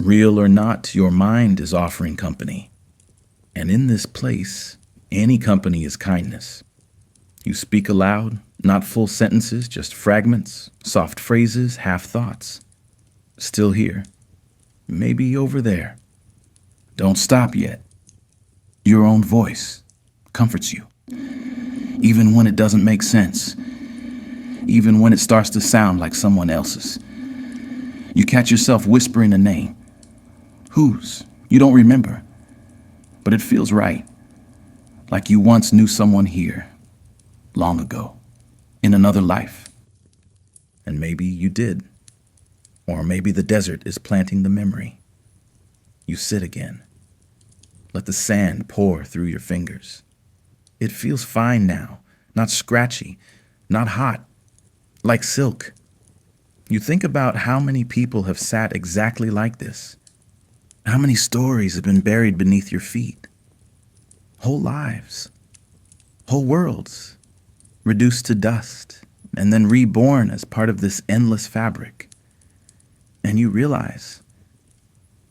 Real or not, your mind is offering company. And in this place, any company is kindness. You speak aloud, not full sentences, just fragments, soft phrases, half thoughts. Still here. Maybe over there. Don't stop yet. Your own voice comforts you. Even when it doesn't make sense. Even when it starts to sound like someone else's. You catch yourself whispering a name. Whose? You don't remember. But it feels right. Like you once knew someone here. Long ago. In another life. And maybe you did. Or maybe the desert is planting the memory. You sit again. Let the sand pour through your fingers. It feels fine now. Not scratchy. Not hot. Like silk. You think about how many people have sat exactly like this. How many stories have been buried beneath your feet? Whole lives. Whole worlds. Reduced to dust. And then reborn as part of this endless fabric. And you realize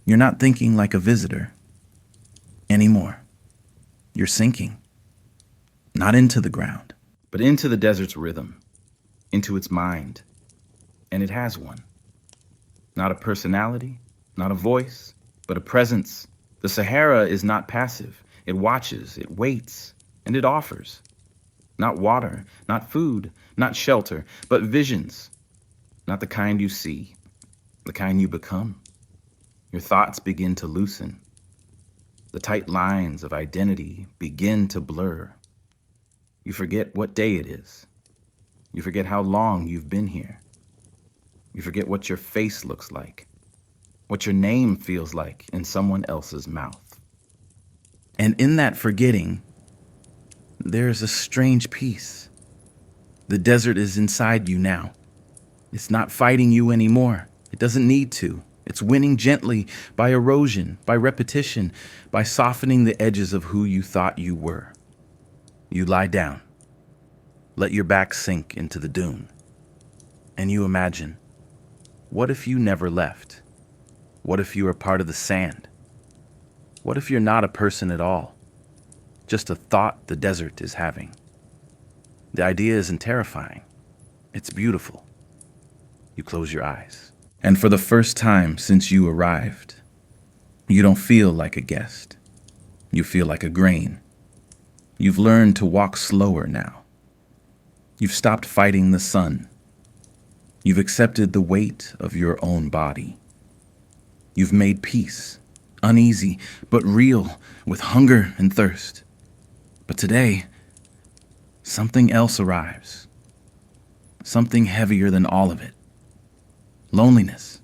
you're not thinking like a visitor anymore. You're sinking. Not into the ground, but into the desert's rhythm, into its mind. And it has one. Not a personality, not a voice, but a presence. The Sahara is not passive. It watches, it waits, and it offers. Not water, not food, not shelter, but visions. Not the kind you see, the kind you become. Your thoughts begin to loosen. The tight lines of identity begin to blur. You forget what day it is. You forget how long you've been here. You forget what your face looks like, what your name feels like in someone else's mouth. And in that forgetting, there's a strange peace. The desert is inside you now. It's not fighting you anymore. It doesn't need to. It's winning gently by erosion, by repetition, by softening the edges of who you thought you were. You lie down. Let your back sink into the dune. And you imagine, what if you never left? What if you are part of the sand? What if you're not a person at all? Just a thought the desert is having. The idea isn't terrifying. It's beautiful. You close your eyes. And for the first time since you arrived, you don't feel like a guest. You feel like a grain. You've learned to walk slower now. You've stopped fighting the sun. You've accepted the weight of your own body. You've made peace, uneasy, but real, with hunger and thirst. But today, something else arrives. Something heavier than all of it. Loneliness.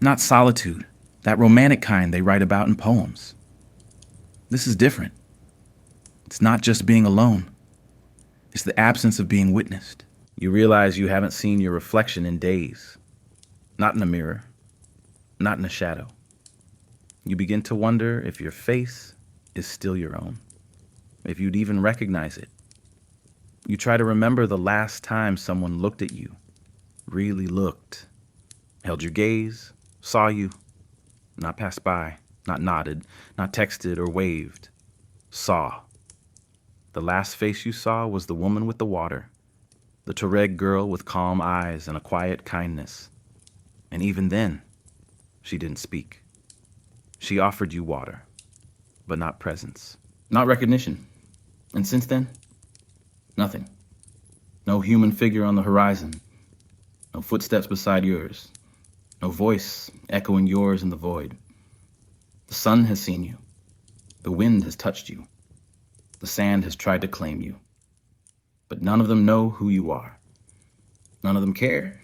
Not solitude, that romantic kind they write about in poems. This is different. It's not just being alone. It's the absence of being witnessed. You realize you haven't seen your reflection in days. Not in a mirror. Not in a shadow. You begin to wonder if your face is still your own. If you'd even recognize it. You try to remember the last time someone looked at you. Really looked. Held your gaze. Saw you. Not passed by. Not nodded. Not texted or waved. Saw. The last face you saw was the woman with the water. The Tuareg girl with calm eyes and a quiet kindness. And even then, she didn't speak. She offered you water, but not presence. Not recognition. And since then, nothing. No human figure on the horizon. No footsteps beside yours. No voice echoing yours in the void. The sun has seen you. The wind has touched you. The sand has tried to claim you. But none of them know who you are. None of them care.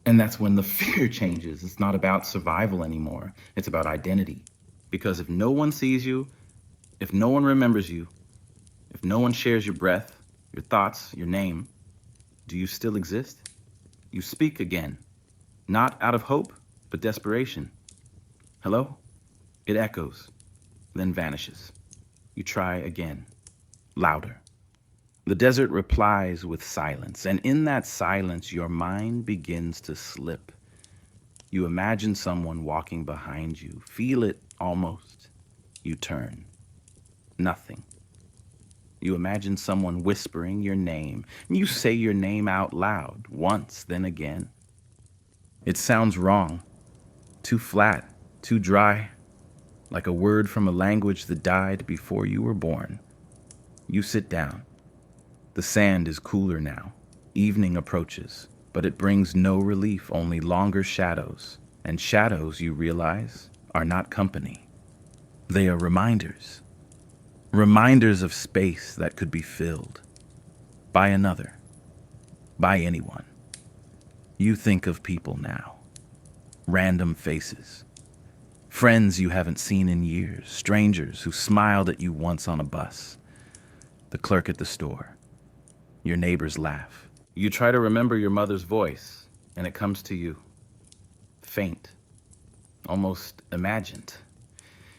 And that's when the fear changes. It's not about survival anymore. It's about identity. Because if no one sees you, if no one remembers you, if no one shares your breath, your thoughts, your name, do you still exist? You speak again. Not out of hope, but desperation. Hello? It echoes, then vanishes. You try again. Louder. The desert replies with silence, and in that silence, your mind begins to slip. You imagine someone walking behind you. Feel it almost. You turn. Nothing. You imagine someone whispering your name. You say your name out loud, once, then again. It sounds wrong, too flat, too dry, like a word from a language that died before you were born. You sit down. The sand is cooler now. Evening approaches, but it brings no relief, only longer shadows. And shadows, you realize, are not company. They are reminders. Reminders of space that could be filled by another, by anyone. You think of people now. Random faces. Friends you haven't seen in years. Strangers who smiled at you once on a bus. The clerk at the store. Your neighbor's laugh. You try to remember your mother's voice, and it comes to you. Faint. Almost imagined.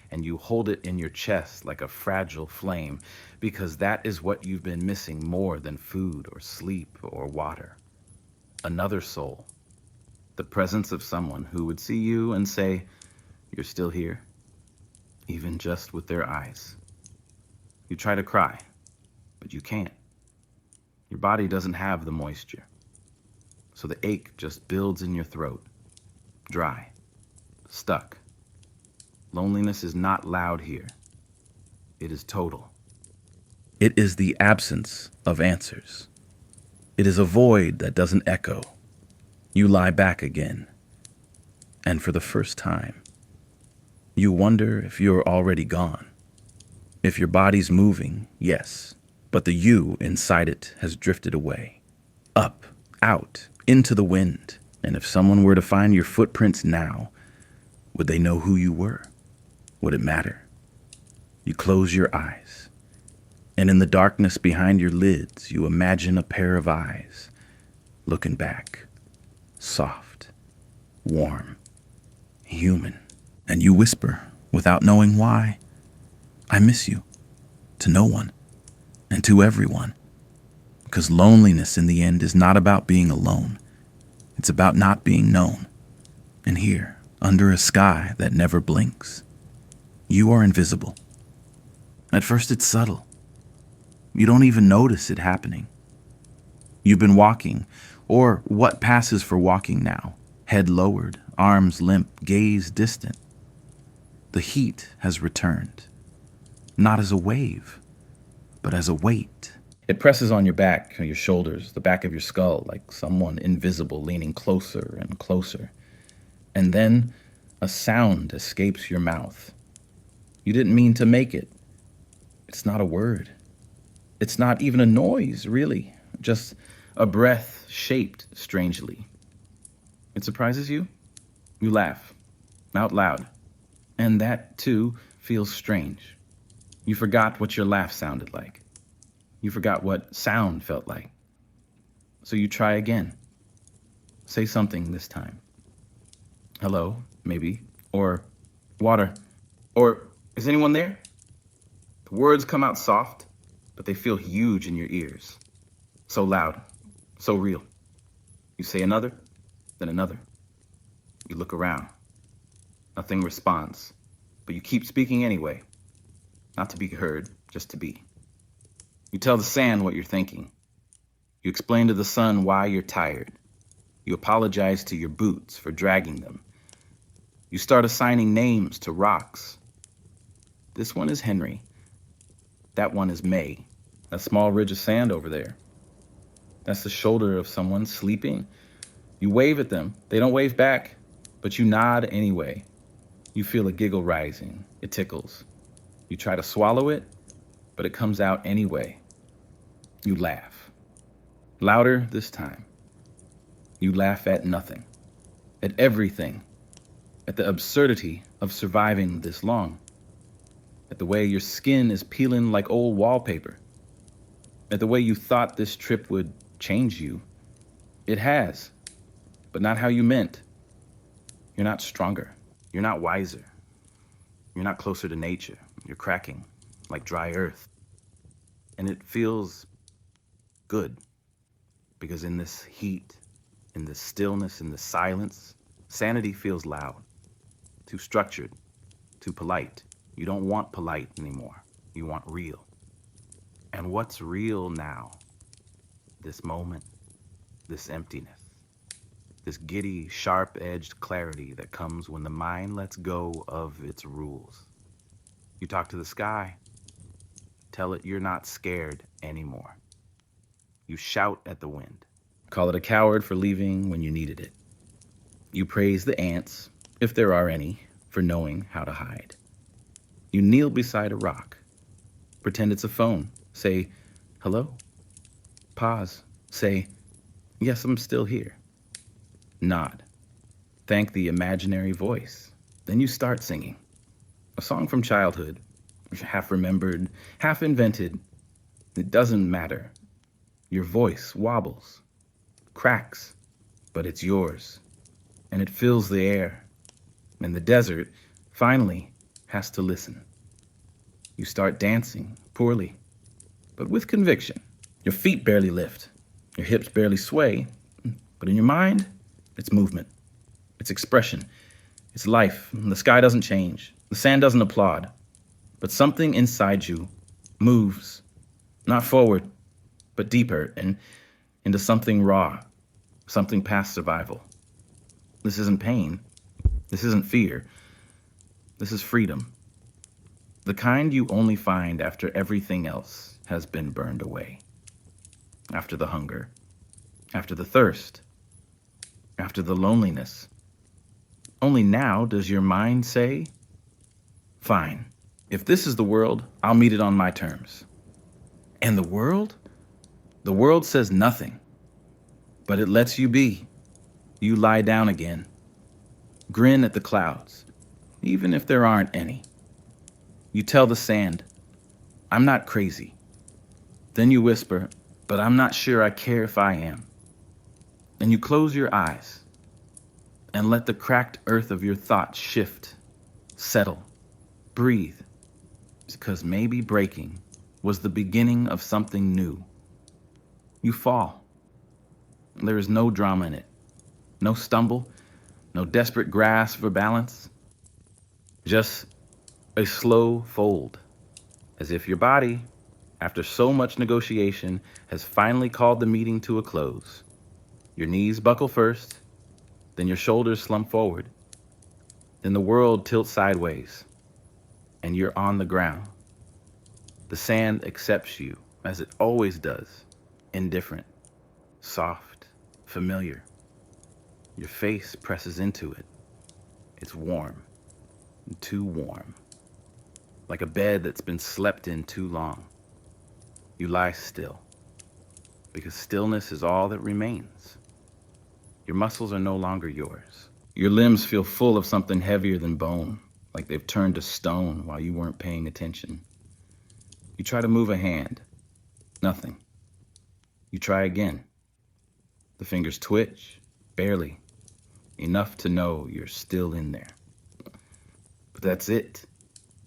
And you hold it in your chest like a fragile flame, because that is what you've been missing more than food or sleep or water. Another soul. The presence of someone who would see you and say, "You're still here," even just with their eyes. You try to cry, but you can't. Your body doesn't have the moisture, so the ache just builds in your throat, dry, stuck. Loneliness is not loud here. It is total. It is the absence of answers. It is a void that doesn't echo. You lie back again, and for the first time, you wonder if you're already gone. If your body's moving, yes, but the you inside it has drifted away. Up, out, into the wind. And if someone were to find your footprints now, would they know who you were? Would it matter? You close your eyes, and in the darkness behind your lids, you imagine a pair of eyes looking back, soft, warm, human. And you whisper, without knowing why, "I miss you," to no one and to everyone. Because loneliness in the end is not about being alone. It's about not being known. And here, under a sky that never blinks, you are invisible. At first it's subtle. You don't even notice it happening. You've been walking, or what passes for walking now, head lowered, arms limp, gaze distant. The heat has returned, not as a wave, but as a weight. It presses on your back, your shoulders, the back of your skull, like someone invisible leaning closer and closer. And then a sound escapes your mouth. You didn't mean to make it. It's not a word. It's not even a noise, really. Just a breath shaped strangely. It surprises you. You laugh, out loud. And that, too, feels strange. You forgot what your laugh sounded like. You forgot what sound felt like. So you try again. Say something this time. Hello, maybe. Or water. Or is anyone there? The words come out soft, but they feel huge in your ears. So loud, so real. You say another, then another. You look around. Nothing responds, but you keep speaking anyway. Not to be heard, just to be. You tell the sand what you're thinking. You explain to the sun why you're tired. You apologize to your boots for dragging them. You start assigning names to rocks. This one is Henry. That one is May. That small ridge of sand over there. That's the shoulder of someone sleeping. You wave at them. They don't wave back, but you nod anyway. You feel a giggle rising. It tickles. You try to swallow it, but it comes out anyway. You laugh. Louder this time. You laugh at nothing. At everything. At the absurdity of surviving this long. At the way your skin is peeling like old wallpaper. At the way you thought this trip would change you. It has, but not how you meant. You're not stronger. You're not wiser. You're not closer to nature. You're cracking like dry earth. And it feels good, because in this heat, in this stillness, in this silence, Sanity feels loud, too structured, too polite. You don't want polite anymore. You want real. And what's real now? This moment, this emptiness, this giddy, sharp-edged clarity that comes when the mind lets go of its rules. You talk to the sky, tell it you're not scared anymore. You shout at the wind, call it a coward for leaving when you needed it. You praise the ants, if there are any, for knowing how to hide. You kneel beside a rock, pretend it's a phone, say, hello. Pause, say, yes, I'm still here. Nod, thank the imaginary voice. Then you start singing. A song from childhood, half remembered, half invented. It doesn't matter. Your voice wobbles, cracks, but it's yours. And it fills the air. And the desert, finally, has to listen. You start dancing, poorly, but with conviction. Your feet barely lift. Your hips barely sway. But in your mind, it's movement. It's expression. It's life. The sky doesn't change. The sand doesn't applaud. But something inside you moves, not forward, but deeper and into something raw, something past survival. This isn't pain. This isn't fear. This is freedom. The kind you only find after everything else has been burned away. After the hunger, after the thirst, after the loneliness. Only now does your mind say, fine, if this is the world, I'll meet it on my terms. And the world? The world says nothing, but it lets you be. You lie down again, grin at the clouds, even if there aren't any. You tell the sand, I'm not crazy. Then you whisper, but I'm not sure I care if I am. And you close your eyes and let the cracked earth of your thoughts shift, settle, breathe, because maybe breaking was the beginning of something new. You fall. There is no drama in it. No stumble, no desperate grasp for balance. Just a slow fold, as if your body, after so much negotiation, has finally called the meeting to a close. Your knees buckle first, then your shoulders slump forward. Then the world tilts sideways, and you're on the ground. The sand accepts you, as it always does, indifferent, soft, familiar. Your face presses into it. It's warm, too warm, like a bed that's been slept in too long. You lie still, because stillness is all that remains. Your muscles are no longer yours. Your limbs feel full of something heavier than bone, like they've turned to stone while you weren't paying attention. You try to move a hand. Nothing. You try again. The fingers twitch, barely. Enough to know you're still in there. But that's it.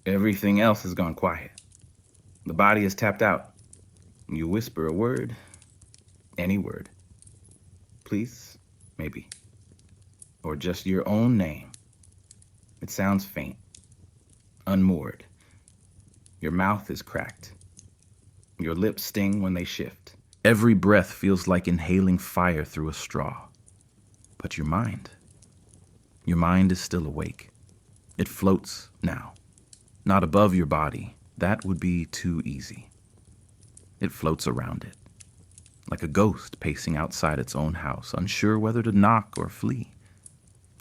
Everything else has gone quiet. The body is tapped out. You whisper a word, any word. Please, maybe. Or just your own name. It sounds faint, unmoored. Your mouth is cracked. Your lips sting when they shift. Every breath feels like inhaling fire through a straw. But your mind is still awake. It floats now, not above your body. That would be too easy. It floats around it, like a ghost pacing outside its own house, unsure whether to knock or flee.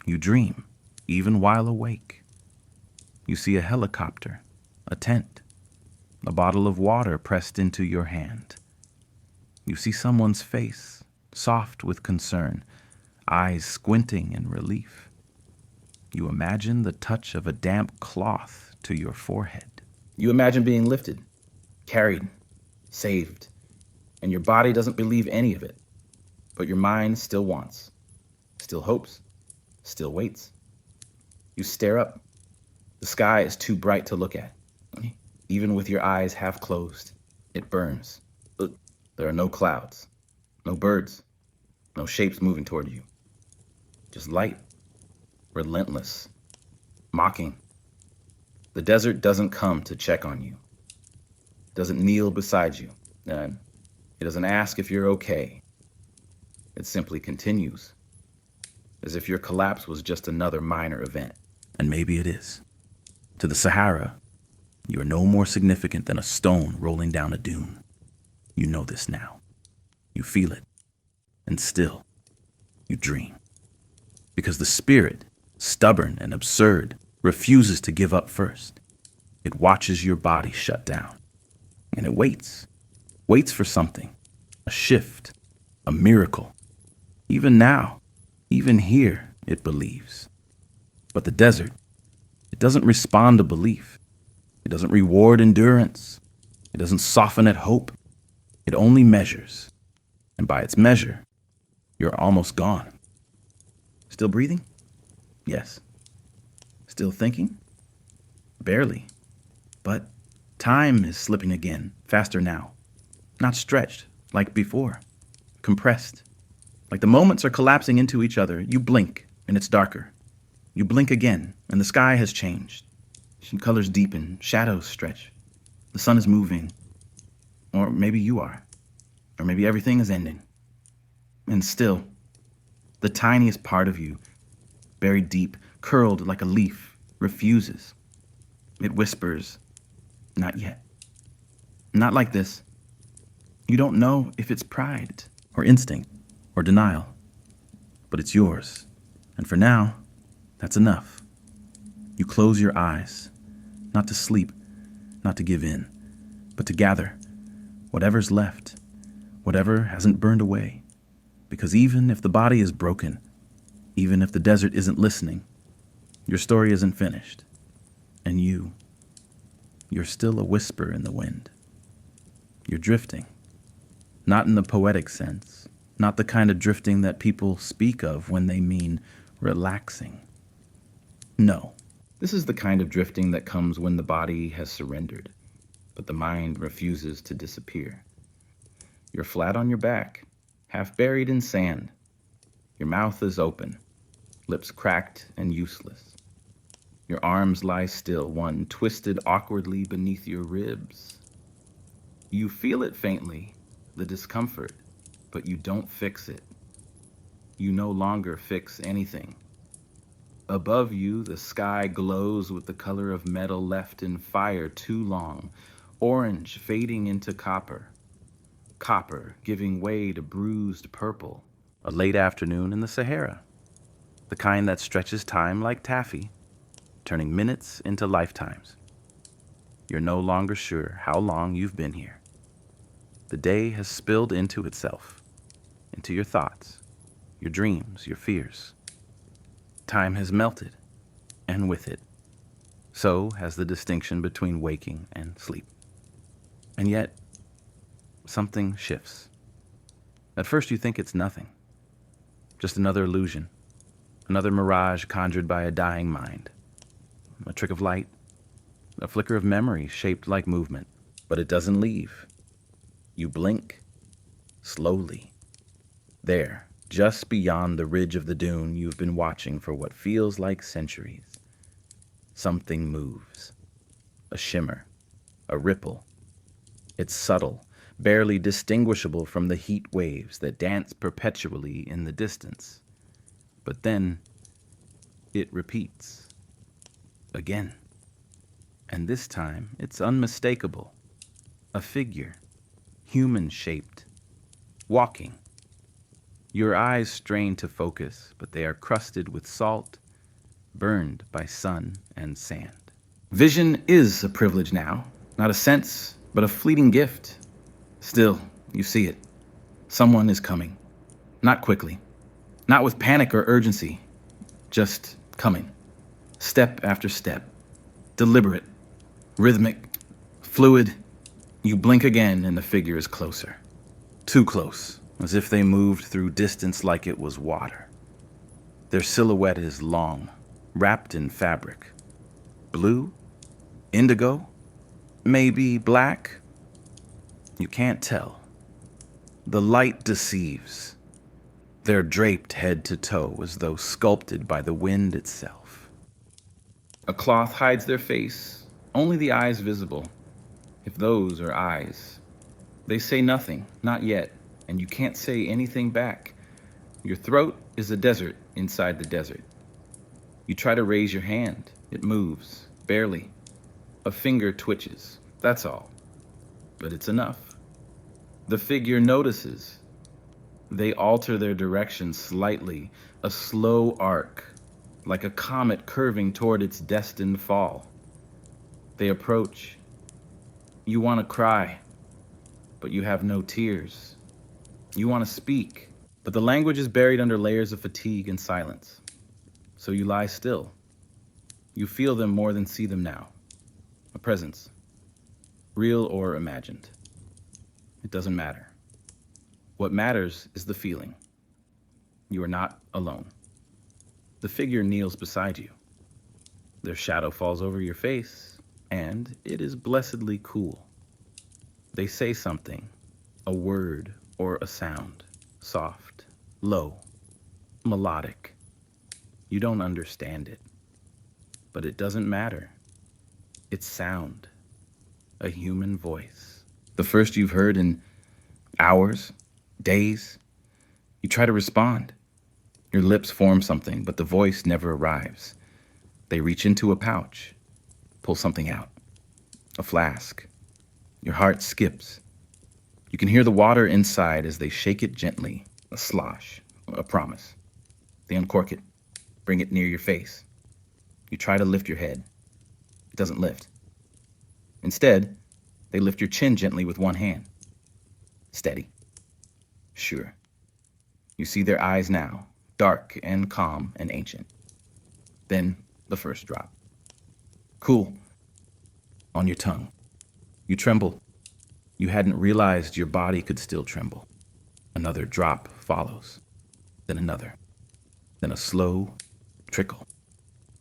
You dream, even while awake. You see a helicopter, a tent, a bottle of water pressed into your hand. You see someone's face, soft with concern, eyes squinting in relief. You imagine the touch of a damp cloth to your forehead. You imagine being lifted, carried, saved, and your body doesn't believe any of it, but your mind still wants, still hopes, still waits. You stare up. The sky is too bright to look at. Even with your eyes half closed, it burns. Look, there are no clouds, no birds, no shapes moving toward you. Just light, relentless, mocking. The desert doesn't come to check on you, doesn't kneel beside you, and it doesn't ask if you're okay. It simply continues, as if your collapse was just another minor event. And maybe it is. To the Sahara, you are no more significant than a stone rolling down a dune. You know this now. You feel it. And still, you dream. Because the spirit, stubborn and absurd, refuses to give up first. It watches your body shut down. And it waits for something, a shift, a miracle. Even now, even here, it believes. But the desert, it doesn't respond to belief. It doesn't reward endurance. It doesn't soften at hope. It only measures. And by its measure, you're almost gone. Still breathing? Yes. Still thinking? Barely. But time is slipping again, faster now. Not stretched, like before. Compressed. Like the moments are collapsing into each other. You blink, and it's darker. You blink again, and the sky has changed. Colors deepen, shadows stretch. The sun is moving. Or maybe you are. Or maybe everything is ending. And still, the tiniest part of you, buried deep, curled like a leaf, refuses. It whispers, not yet. Not like this. You don't know if it's pride, or instinct, or denial. But it's yours. And for now, that's enough. You close your eyes, not to sleep, not to give in, but to gather whatever's left, whatever hasn't burned away. Because even if the body is broken, even if the desert isn't listening, your story isn't finished. And you're still a whisper in the wind. You're drifting. Not in the poetic sense, not the kind of drifting that people speak of when they mean relaxing. No, this is the kind of drifting that comes when the body has surrendered, but the mind refuses to disappear. You're flat on your back, half buried in sand. Your mouth is open, lips cracked and useless. Your arms lie still, one twisted awkwardly beneath your ribs. You feel it faintly, the discomfort, but you don't fix it. You no longer fix anything. Above you, the sky glows with the color of metal left in fire too long, orange fading into copper, copper giving way to bruised purple. A late afternoon in the Sahara, the kind that stretches time like taffy, turning minutes into lifetimes. You're no longer sure how long you've been here. The day has spilled into itself, into your thoughts, your dreams, your fears. Time has melted, and with it, so has the distinction between waking and sleep. And yet, something shifts. At first you think it's nothing, just another illusion, another mirage conjured by a dying mind, a trick of light, a flicker of memory shaped like movement. But it doesn't leave. You blink, slowly. There, just beyond the ridge of the dune you've been watching for what feels like centuries. Something moves. A shimmer, a ripple. It's subtle, barely distinguishable from the heat waves that dance perpetually in the distance. But then, it repeats. Again. And this time, it's unmistakable. A figure, human-shaped, walking. Your eyes strain to focus, but they are crusted with salt, burned by sun and sand. Vision is a privilege now, not a sense, but a fleeting gift. Still, you see it. Someone is coming. Not quickly, not with panic or urgency, just coming. Step after step, deliberate, rhythmic, fluid. You blink again and the figure is closer. Too close. As if they moved through distance like it was water. Their silhouette is long, wrapped in fabric. Blue? Indigo? Maybe black? You can't tell. The light deceives. They're draped head to toe as though sculpted by the wind itself. A cloth hides their face, only the eyes visible, if those are eyes. They say nothing, not yet, and you can't say anything back. Your throat is a desert inside the desert. You try to raise your hand. It moves, barely. A finger twitches, that's all. But it's enough. The figure notices. They alter their direction slightly, a slow arc, like a comet curving toward its destined fall. They approach. You want to cry, but you have no tears. You want to speak, but the language is buried under layers of fatigue and silence. So you lie still. You feel them more than see them now. A presence, real or imagined. It doesn't matter. What matters is the feeling. You are not alone. The figure kneels beside you. Their shadow falls over your face, and it is blessedly cool. They say something, a word or a sound, soft, low, melodic. You don't understand it, but it doesn't matter. It's sound, a human voice. The first you've heard in hours, days. You try to respond. Your lips form something, but the voice never arrives. They reach into a pouch, pull something out, a flask. Your heart skips. You can hear the water inside as they shake it gently, a slosh, a promise. They uncork it, bring it near your face. You try to lift your head. It doesn't lift. Instead, they lift your chin gently with one hand. Steady. Sure. You see their eyes now, dark and calm and ancient. Then the first drop. Cool. On your tongue. You tremble. You hadn't realized your body could still tremble. Another drop follows. Then another. Then a slow trickle.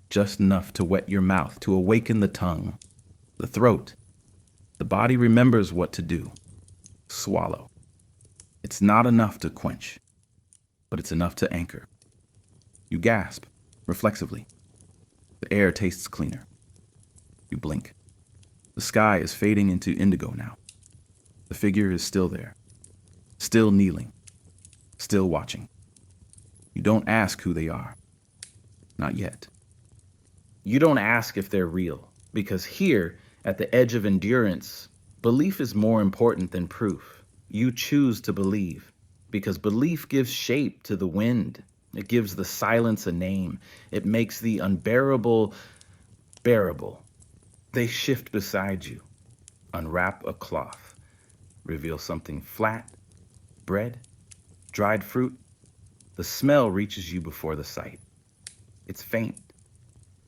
Just enough to wet your mouth, to awaken the tongue, the throat. The body remembers what to do. Swallow. It's not enough to quench, but it's enough to anchor. You gasp, reflexively. The air tastes cleaner. You blink. The sky is fading into indigo now. The figure is still there, still kneeling, still watching. You don't ask who they are. Not yet. You don't ask if they're real, because here, at the edge of endurance, belief is more important than proof. You choose to believe, because belief gives shape to the wind. It gives the silence a name. It makes the unbearable bearable. They shift beside you, unwrap a cloth, reveal something flat, bread, dried fruit. The smell reaches you before the sight. It's faint,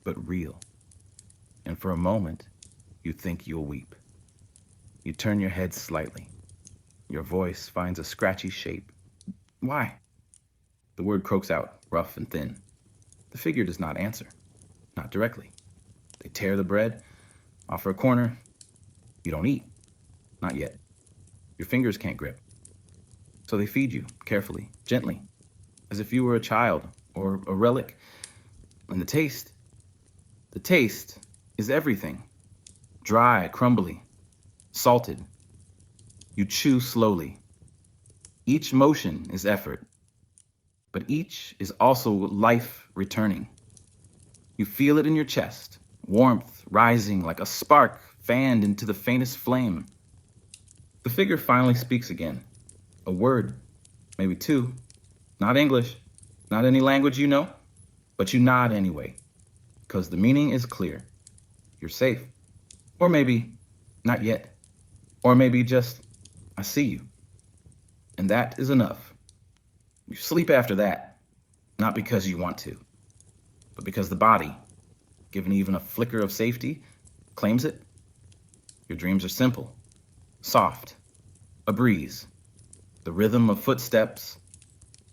but real. And for a moment, you think you'll weep. You turn your head slightly. Your voice finds a scratchy shape. Why? The word croaks out, rough and thin. The figure does not answer, not directly. They tear the bread, offer a corner. You don't eat, not yet. Your fingers can't grip. So they feed you, carefully, gently, as if you were a child or a relic. And the taste is everything. Dry, crumbly, salted. You chew slowly. Each motion is effort, but each is also life returning. You feel it in your chest, warmth rising like a spark fanned into the faintest flame. The figure finally speaks again. A word, maybe two. Not English, not any language you know, but you nod anyway, because the meaning is clear. You're safe. Or maybe not yet. Or maybe just, I see you. And that is enough. You sleep after that, not because you want to, but because the body, given even a flicker of safety, claims it. Your dreams are simple, soft, a breeze, the rhythm of footsteps,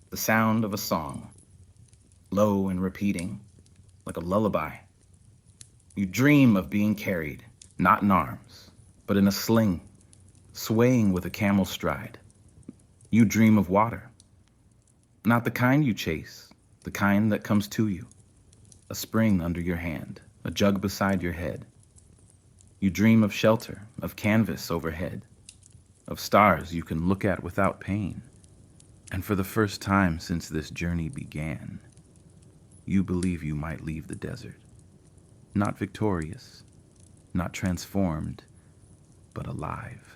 the sound of a song, low and repeating, like a lullaby. You dream of being carried, not in arms, but in a sling, swaying with a camel's stride. You dream of water, Not the kind you chase, the kind that comes to you. A spring under your hand, a jug beside your head. You dream of shelter, of canvas overhead, of stars you can look at without pain. And for the first time since this journey began, you believe you might leave the desert. Not victorious, not transformed, but alive.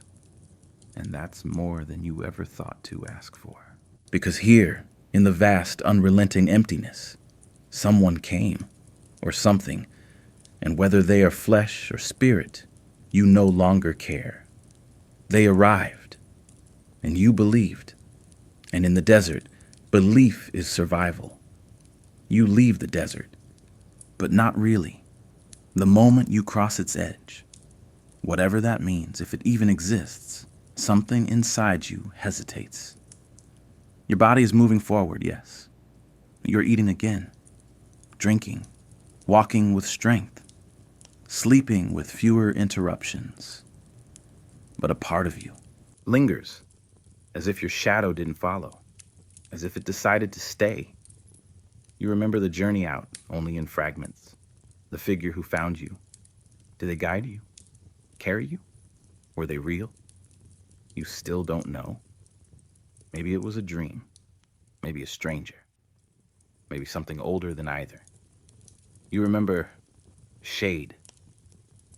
And that's more than you ever thought to ask for. Because here, in the vast, unrelenting emptiness, someone came, or something, and whether they are flesh or spirit, you no longer care. They arrived, and you believed. And in the desert, belief is survival. You leave the desert, but not really. The moment you cross its edge, whatever that means, if it even exists, something inside you hesitates. Your body is moving forward, yes. You're eating again, drinking, walking with strength, sleeping with fewer interruptions. But a part of you lingers, as if your shadow didn't follow, as if it decided to stay. You remember the journey out, only in fragments. The figure who found you. Did they guide you? Carry you? Were they real? You still don't know. Maybe it was a dream. Maybe a stranger. Maybe something older than either. You remember shade.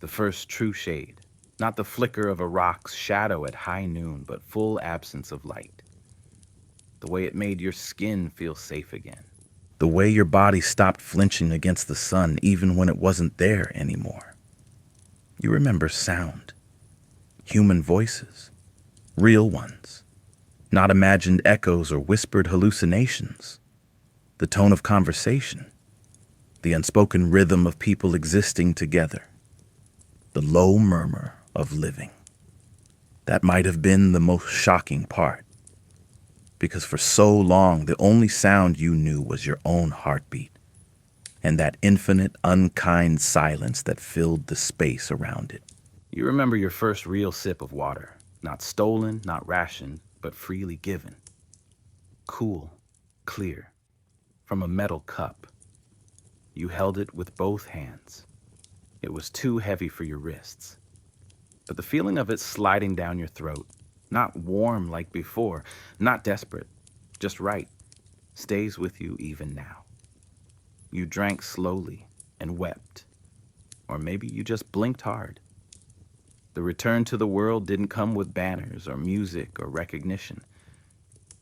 The first true shade. Not the flicker of a rock's shadow at high noon, but full absence of light. The way it made your skin feel safe again. The way your body stopped flinching against the sun even when it wasn't there anymore. You remember sound. Human voices. Real ones. Not imagined echoes or whispered hallucinations. The tone of conversation. The unspoken rhythm of people existing together. The low murmur of living. That might have been the most shocking part. Because for so long, the only sound you knew was your own heartbeat and that infinite, unkind silence that filled the space around it. You remember your first real sip of water, not stolen, not rationed, but freely given. Cool, clear, from a metal cup. You held it with both hands. It was too heavy for your wrists. But the feeling of it sliding down your throat, not warm like before, not desperate, just right, stays with you even now. You drank slowly and wept. Or maybe you just blinked hard. The return to the world didn't come with banners or music or recognition.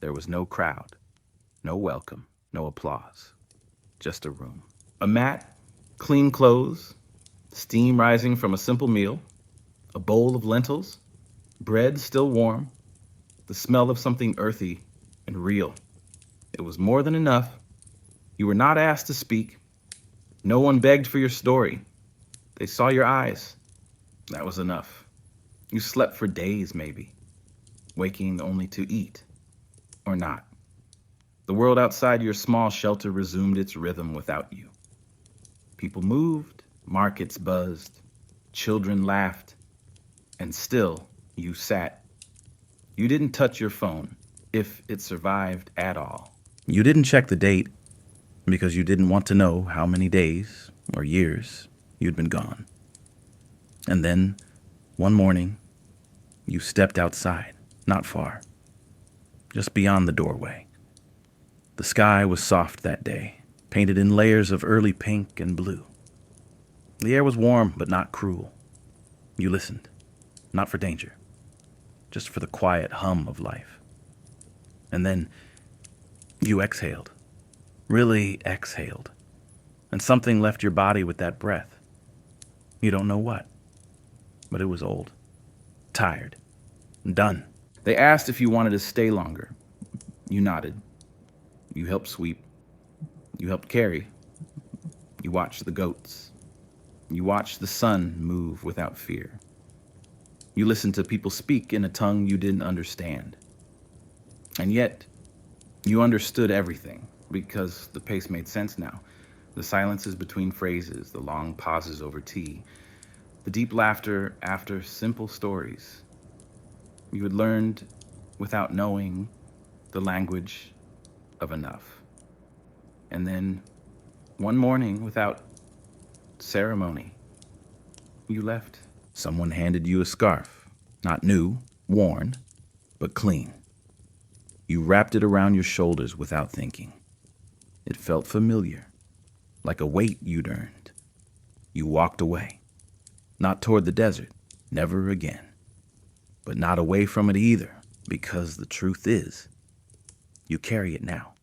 There was no crowd, no welcome, no applause. Just a room. A mat, clean clothes, steam rising from a simple meal, a bowl of lentils, bread still warm, the smell of something earthy and real. It was more than enough. You were not asked to speak. No one begged for your story. They saw your eyes. That was enough. You slept for days, maybe, waking only to eat, or not. The world outside your small shelter resumed its rhythm without you. People moved, markets buzzed, children laughed, and still you sat. You didn't touch your phone, if it survived at all. You didn't check the date because you didn't want to know how many days or years you'd been gone. And then, one morning, you stepped outside, not far, just beyond the doorway. The sky was soft that day, painted in layers of early pink and blue. The air was warm, but not cruel. You listened, not for danger, just for the quiet hum of life. And then you exhaled, really exhaled, and something left your body with that breath. You don't know what, but it was old, tired, done. They asked if you wanted to stay longer. You nodded. You helped sweep. You helped carry. You watched the goats. You watched the sun move without fear. You listened to people speak in a tongue you didn't understand. And yet, you understood everything, because the pace made sense now. The silences between phrases, the long pauses over tea, the deep laughter after simple stories. You had learned, without knowing, the language of enough. And then one morning, without ceremony, you left. Someone handed you a scarf, not new, worn, but clean. You wrapped it around your shoulders without thinking. It felt familiar, like a weight you'd earned. You walked away, not toward the desert, never again, but not away from it either, because the truth is, you carry it now.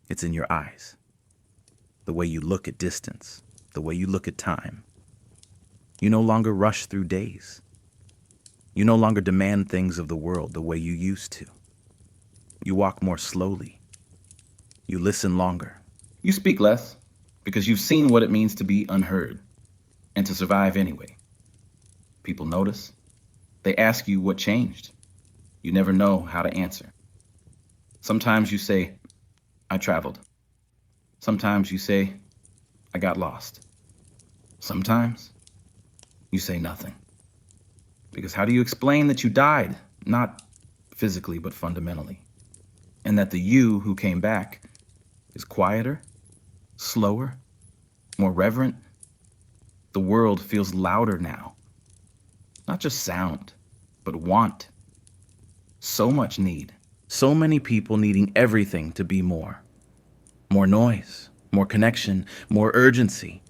It's in your eyes, the way you look at distance, the way you look at time. You no longer rush through days. You no longer demand things of the world the way you used to. You walk more slowly. You listen longer. You speak less because you've seen what it means to be unheard and to survive anyway. People notice. They ask you what changed. You never know how to answer. Sometimes you say, I traveled. Sometimes you say, I got lost. Sometimes you say nothing. Because how do you explain that you died? Not physically, but fundamentally. And that the you who came back is quieter, slower, more reverent. The world feels louder now. Not just sound, but want. So much need. So many people needing everything to be more. More noise, more connection, more urgency.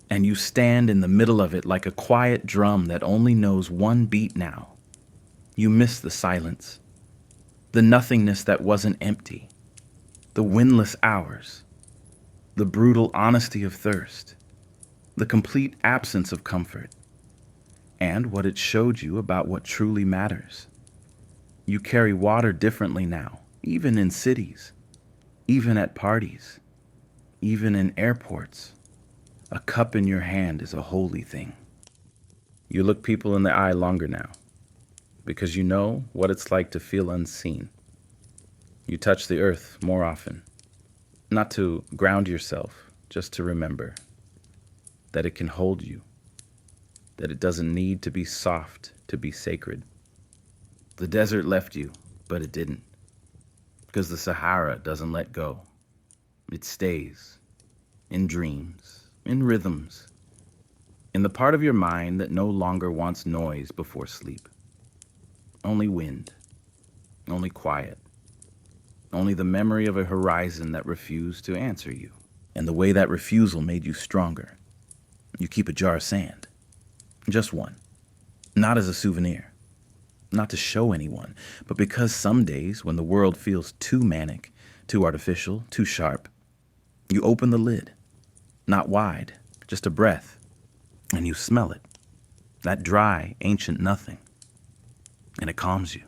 And you stand in the middle of it like a quiet drum that only knows one beat now. You miss the silence, the nothingness that wasn't empty, the windless hours, the brutal honesty of thirst, the complete absence of comfort, and what it showed you about what truly matters. You carry water differently now, even in cities, even at parties, even in airports. A cup in your hand is a holy thing. You look people in the eye longer now, because you know what it's like to feel unseen. You touch the earth more often, not to ground yourself, just to remember that it can hold you, that it doesn't need to be soft to be sacred. The desert left you, but it didn't, because the Sahara doesn't let go. It stays in dreams, in rhythms, in the part of your mind that no longer wants noise before sleep. Only wind, only quiet, only the memory of a horizon that refused to answer you. And the way that refusal made you stronger. You keep a jar of sand, just one, not as a souvenir, not to show anyone, but because some days when the world feels too manic, too artificial, too sharp, you open the lid. Not wide, just a breath, and you smell it, that dry, ancient nothing, and it calms you,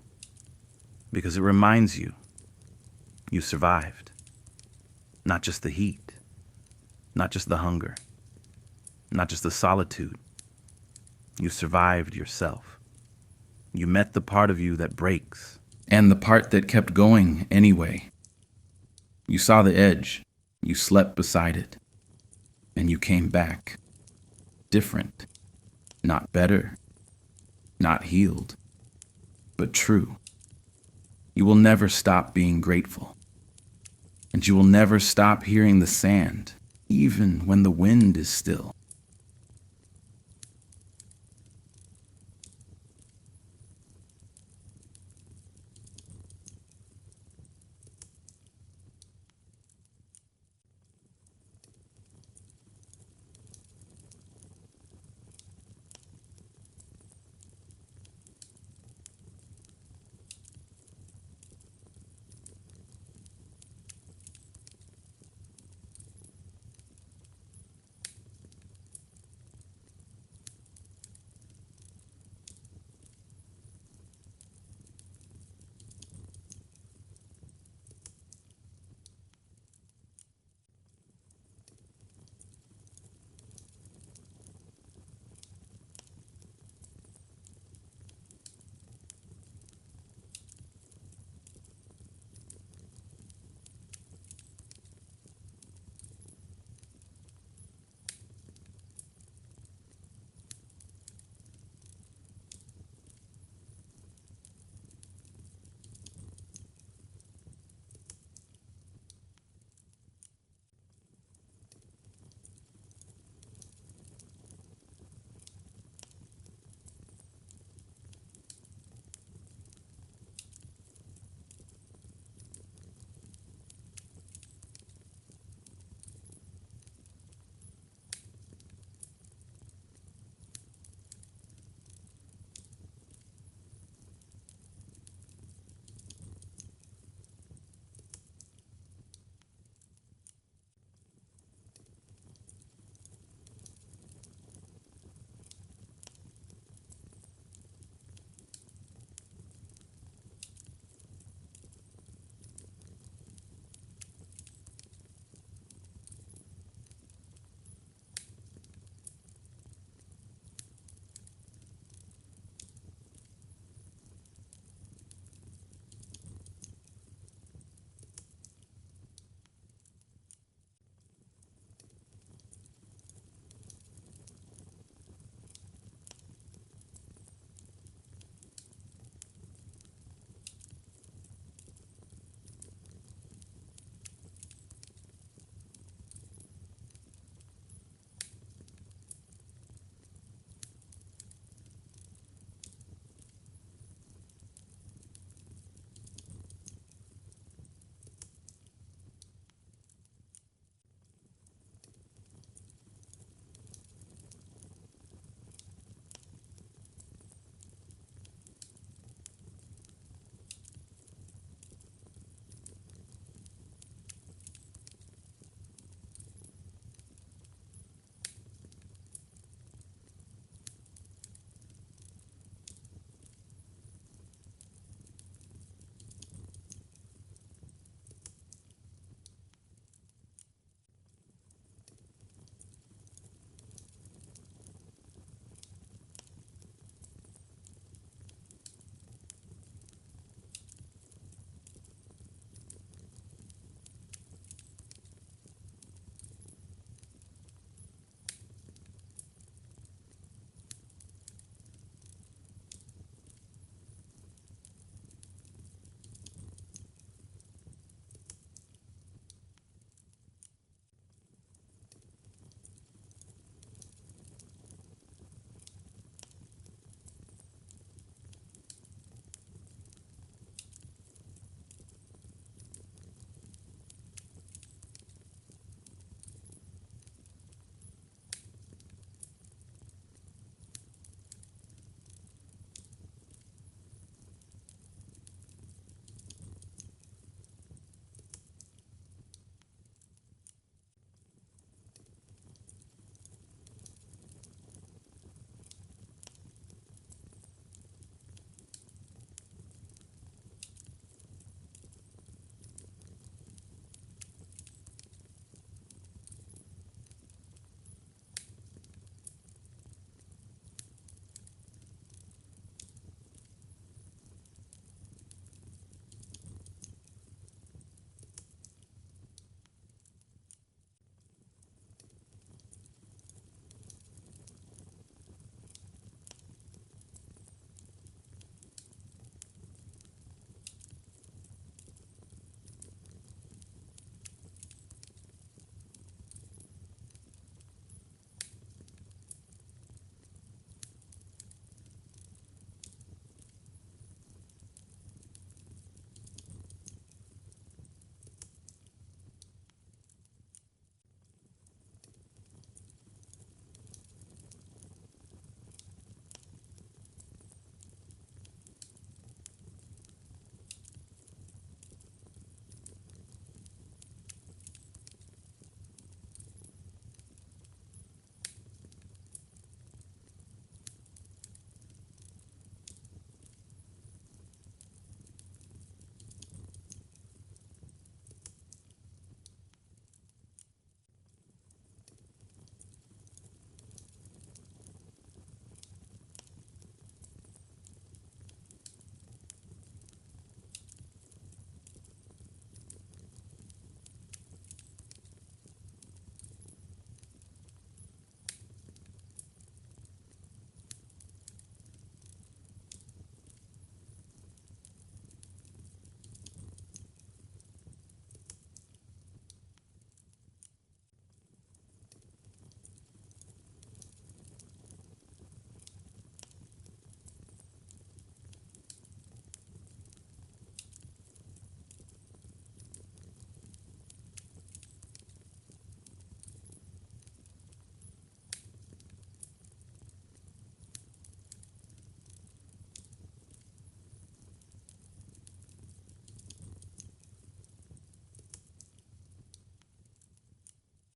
because it reminds you you survived, not just the heat, not just the hunger, not just the solitude, you survived yourself. You met the part of you that breaks, and the part that kept going anyway. You saw the edge, you slept beside it. And you came back, different, not better, not healed, but true. You will never stop being grateful, and you will never stop hearing the sand, even when the wind is still.